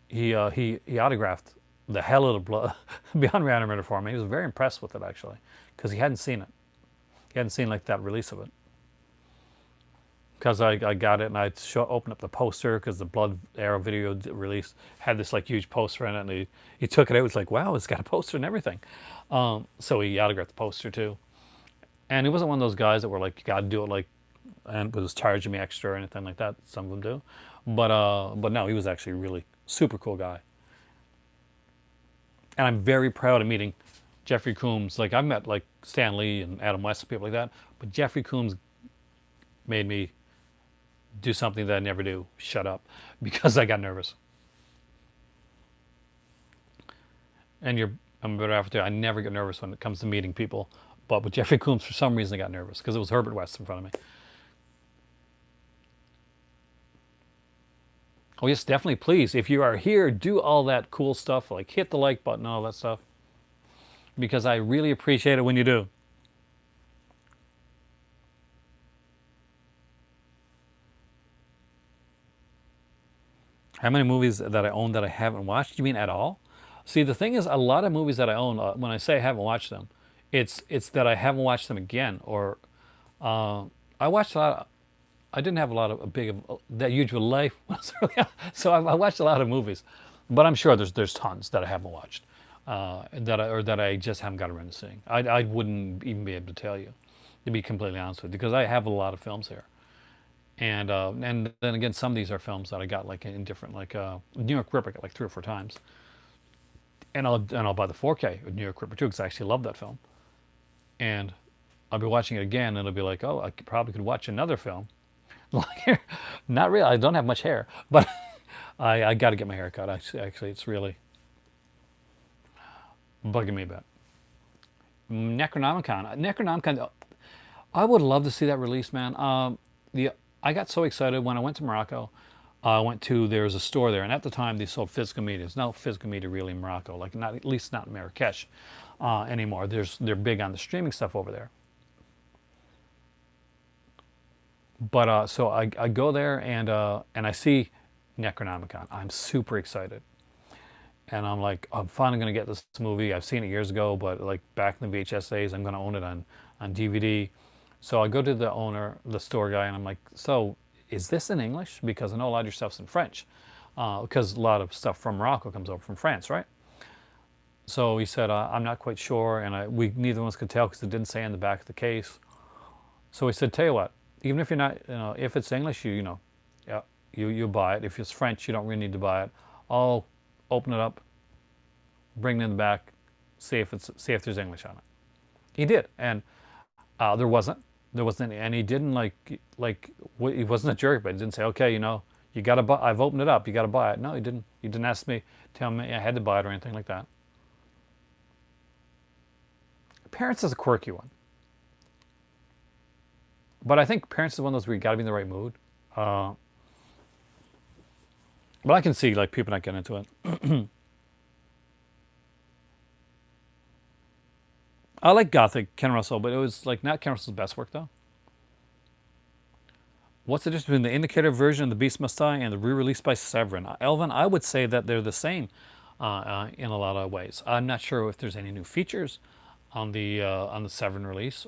[SPEAKER 1] he autographed the hell out of Beyond Reanimator for me. He was very impressed with it actually, because he hadn't seen it. He hadn't seen like that release of it. Because I got it and I opened up the poster because the Blood Arrow video release had this like huge poster in it, and he took it out. It was like, wow, it's got a poster and everything. So he autographed the poster too. And he wasn't one of those guys that were like, you got to do it like, and was charging me extra or anything like that. Some of them do, but no, he was actually a really super cool guy. And I'm very proud of meeting Jeffrey Combs. Like I met like Stan Lee and Adam West and people like that, but Jeffrey Combs made me do something that I never do, shut up, because I got nervous. And I'm a bit after too. I never get nervous when it comes to meeting people, but with Jeffrey Combs, for some reason, I got nervous because it was Herbert West in front of me. Oh yes, definitely. Please, if you are here, do all that cool stuff, like hit the like button, all that stuff, because I really appreciate it when you do. How many movies that I own that I haven't watched? You mean at all? See, the thing is, a lot of movies that I own, when I say I haven't watched them, it's that I haven't watched them again, or I watched a lot. I didn't have a lot of a big that huge of a life when I was early, so I watched a lot of movies, but I'm sure there's tons that I haven't watched, that I just haven't got around to seeing. I wouldn't even be able to tell you, to be completely honest with you, because I have a lot of films here. And then again, some of these are films that I got like in different, like New York Ripper I got like 3 or 4 times, and I'll buy the 4K of New York Ripper too because I actually love that film, and I'll be watching it again and it'll be like, oh, probably could watch another film. Like, not really. I don't have much hair, but I got to get my hair cut. Actually, it's really bugging me a bit. Necronomicon. I would love to see that release, man. I got so excited when I went to Morocco. I went to there's a store there, and at the time they sold physical media. There's no physical media really in Morocco, like not at least not in Marrakesh anymore. They're big on the streaming stuff over there. But so I go there and I see Necronomicon. I'm super excited, and I'm like, I'm finally gonna get this movie. I've seen it years ago, but like back in the VHS days, I'm gonna own it on DVD. So I go to the owner, the store guy, and I'm like, so is this in English? Because I know a lot of your stuff's in French, because a lot of stuff from Morocco comes over from France, right? So he said, I'm not quite sure, and we neither of us could tell because it didn't say on the back of the case. So he said, tell you what, even if you're not, if it's English, yeah, you buy it. If it's French, you don't really need to buy it. I'll open it up, bring it in the back, see if there's English on it. He did, and there wasn't any, and he didn't he wasn't a jerk, but he didn't say, okay, you got to buy. I've opened it up. You got to buy it. No, he didn't. He didn't ask me, tell me I had to buy it or anything like that. Parents is a quirky one, but I think Parents is one of those where you got to be in the right mood. Uh, but I can see like people not getting into it. I like Gothic Ken Russell, but it was like not Ken Russell's best work though. What's the difference between the indicator version of The Beast Must Die and the re-release by Severin? Elvin, I would say that they're the same in a lot of ways. I'm not sure if there's any new features on the Severin release,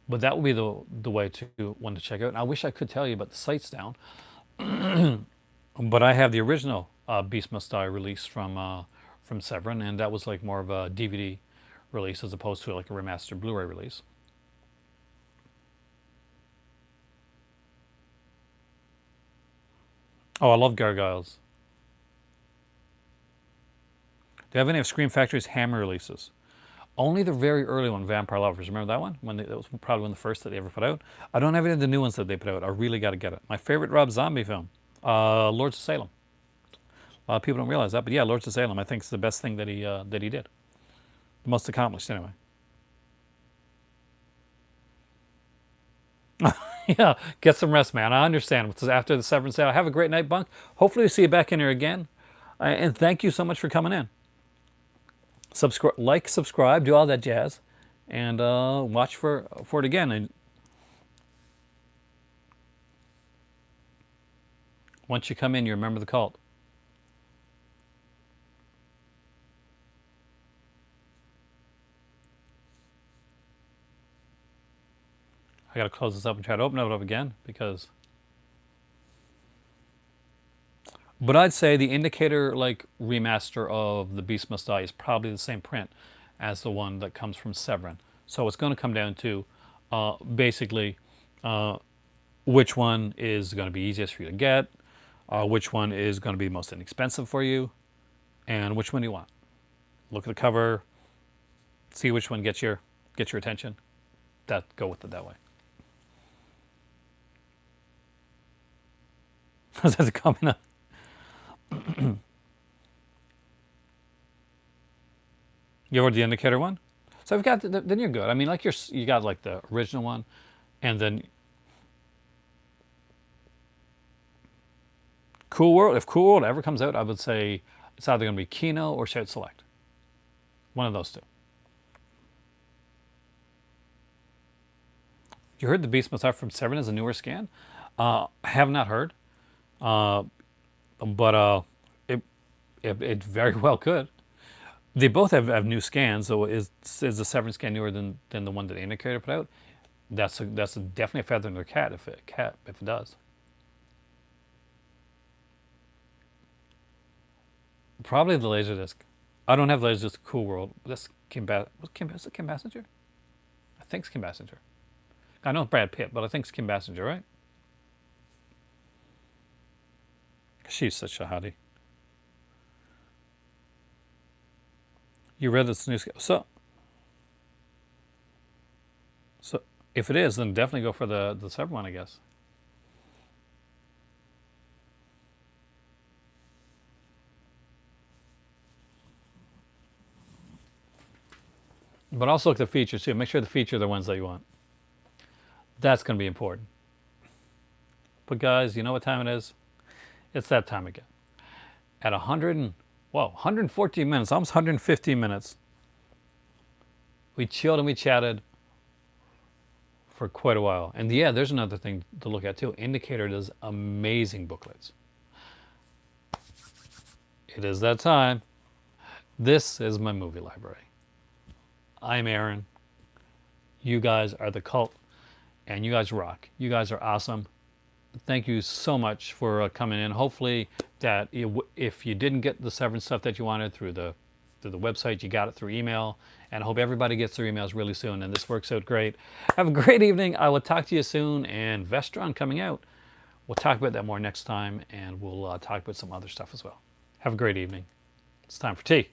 [SPEAKER 1] but that would be the way to one to check out. And I wish I could tell you, but the site's down. But I have the original Beast Must Die release from Severin, and that was like more of a DVD release as opposed to like a remastered Blu-ray release. Oh, I love Gargoyles. Do you have any of Scream Factory's Hammer releases? Only the very early one, Vampire Lovers. Remember that one? That was probably one of the first that they ever put out. I don't have any of the new ones that they put out. I really got to get it. My favorite Rob Zombie film, Lords of Salem. A lot of people don't realize that, but yeah, Lords of Salem. I think is the best thing that he did. The most accomplished, anyway. Yeah, get some rest, man. I understand. Because after the Severin sale, have a great night, Bunk. Hopefully, we see you back in here again. And thank you so much for coming in. Subscribe, subscribe, do all that jazz, and watch for it again. And once you come in, you remember the cult. I got to close this up and try to open it up again because. But I'd say the indicator like remaster of The Beast Must Die is probably the same print as the one that comes from Severin. So it's going to come down to basically which one is going to be easiest for you to get, which one is going to be most inexpensive for you, and which one do you want. Look at the cover, see which one gets your attention. Go with it that way. That's a comment. You ordered the indicator one, so I've got then you're good. I mean, like you got like the original one, and then Cool World. If Cool World ever comes out, I would say it's either going to be Kino or Shout Select. One of those two. You heard The Beast Must Die from Severin is a newer scan? I have not heard, but it very well could. They both have new scans, so is the Severin scan newer than the one that the indicator put out? That's definitely a feather in their cap if it does. Probably the Laserdisc. I don't have Laserdisc Cool World. That's was it Kim Basinger? I think it's Kim Basinger. I know it's Brad Pitt, but I think it's Kim Basinger, right? She's such a hottie. You read this news, so if it is, then definitely go for the Severin one, I guess. But also look at the features too. Make sure the features are the ones that you want. That's going to be important. But guys, you know what time it is? It's that time again. At 114 minutes, almost 115 minutes, we chilled and we chatted for quite a while. And yeah, there's another thing to look at too. Indicator does amazing booklets. It is that time. This is my movie library. I'm Aaron. You guys are the cult, and you guys rock. You guys are awesome. Thank you so much for coming in. Hopefully that if you didn't get the Severin stuff that you wanted through the through the website. You got it through email. And I hope everybody gets their emails really soon. And this works out great. Have a great evening. I will talk to you soon. And Vestron coming out. We'll talk about that more next time. And we'll talk about some other stuff as well. Have a great evening. It's time for tea.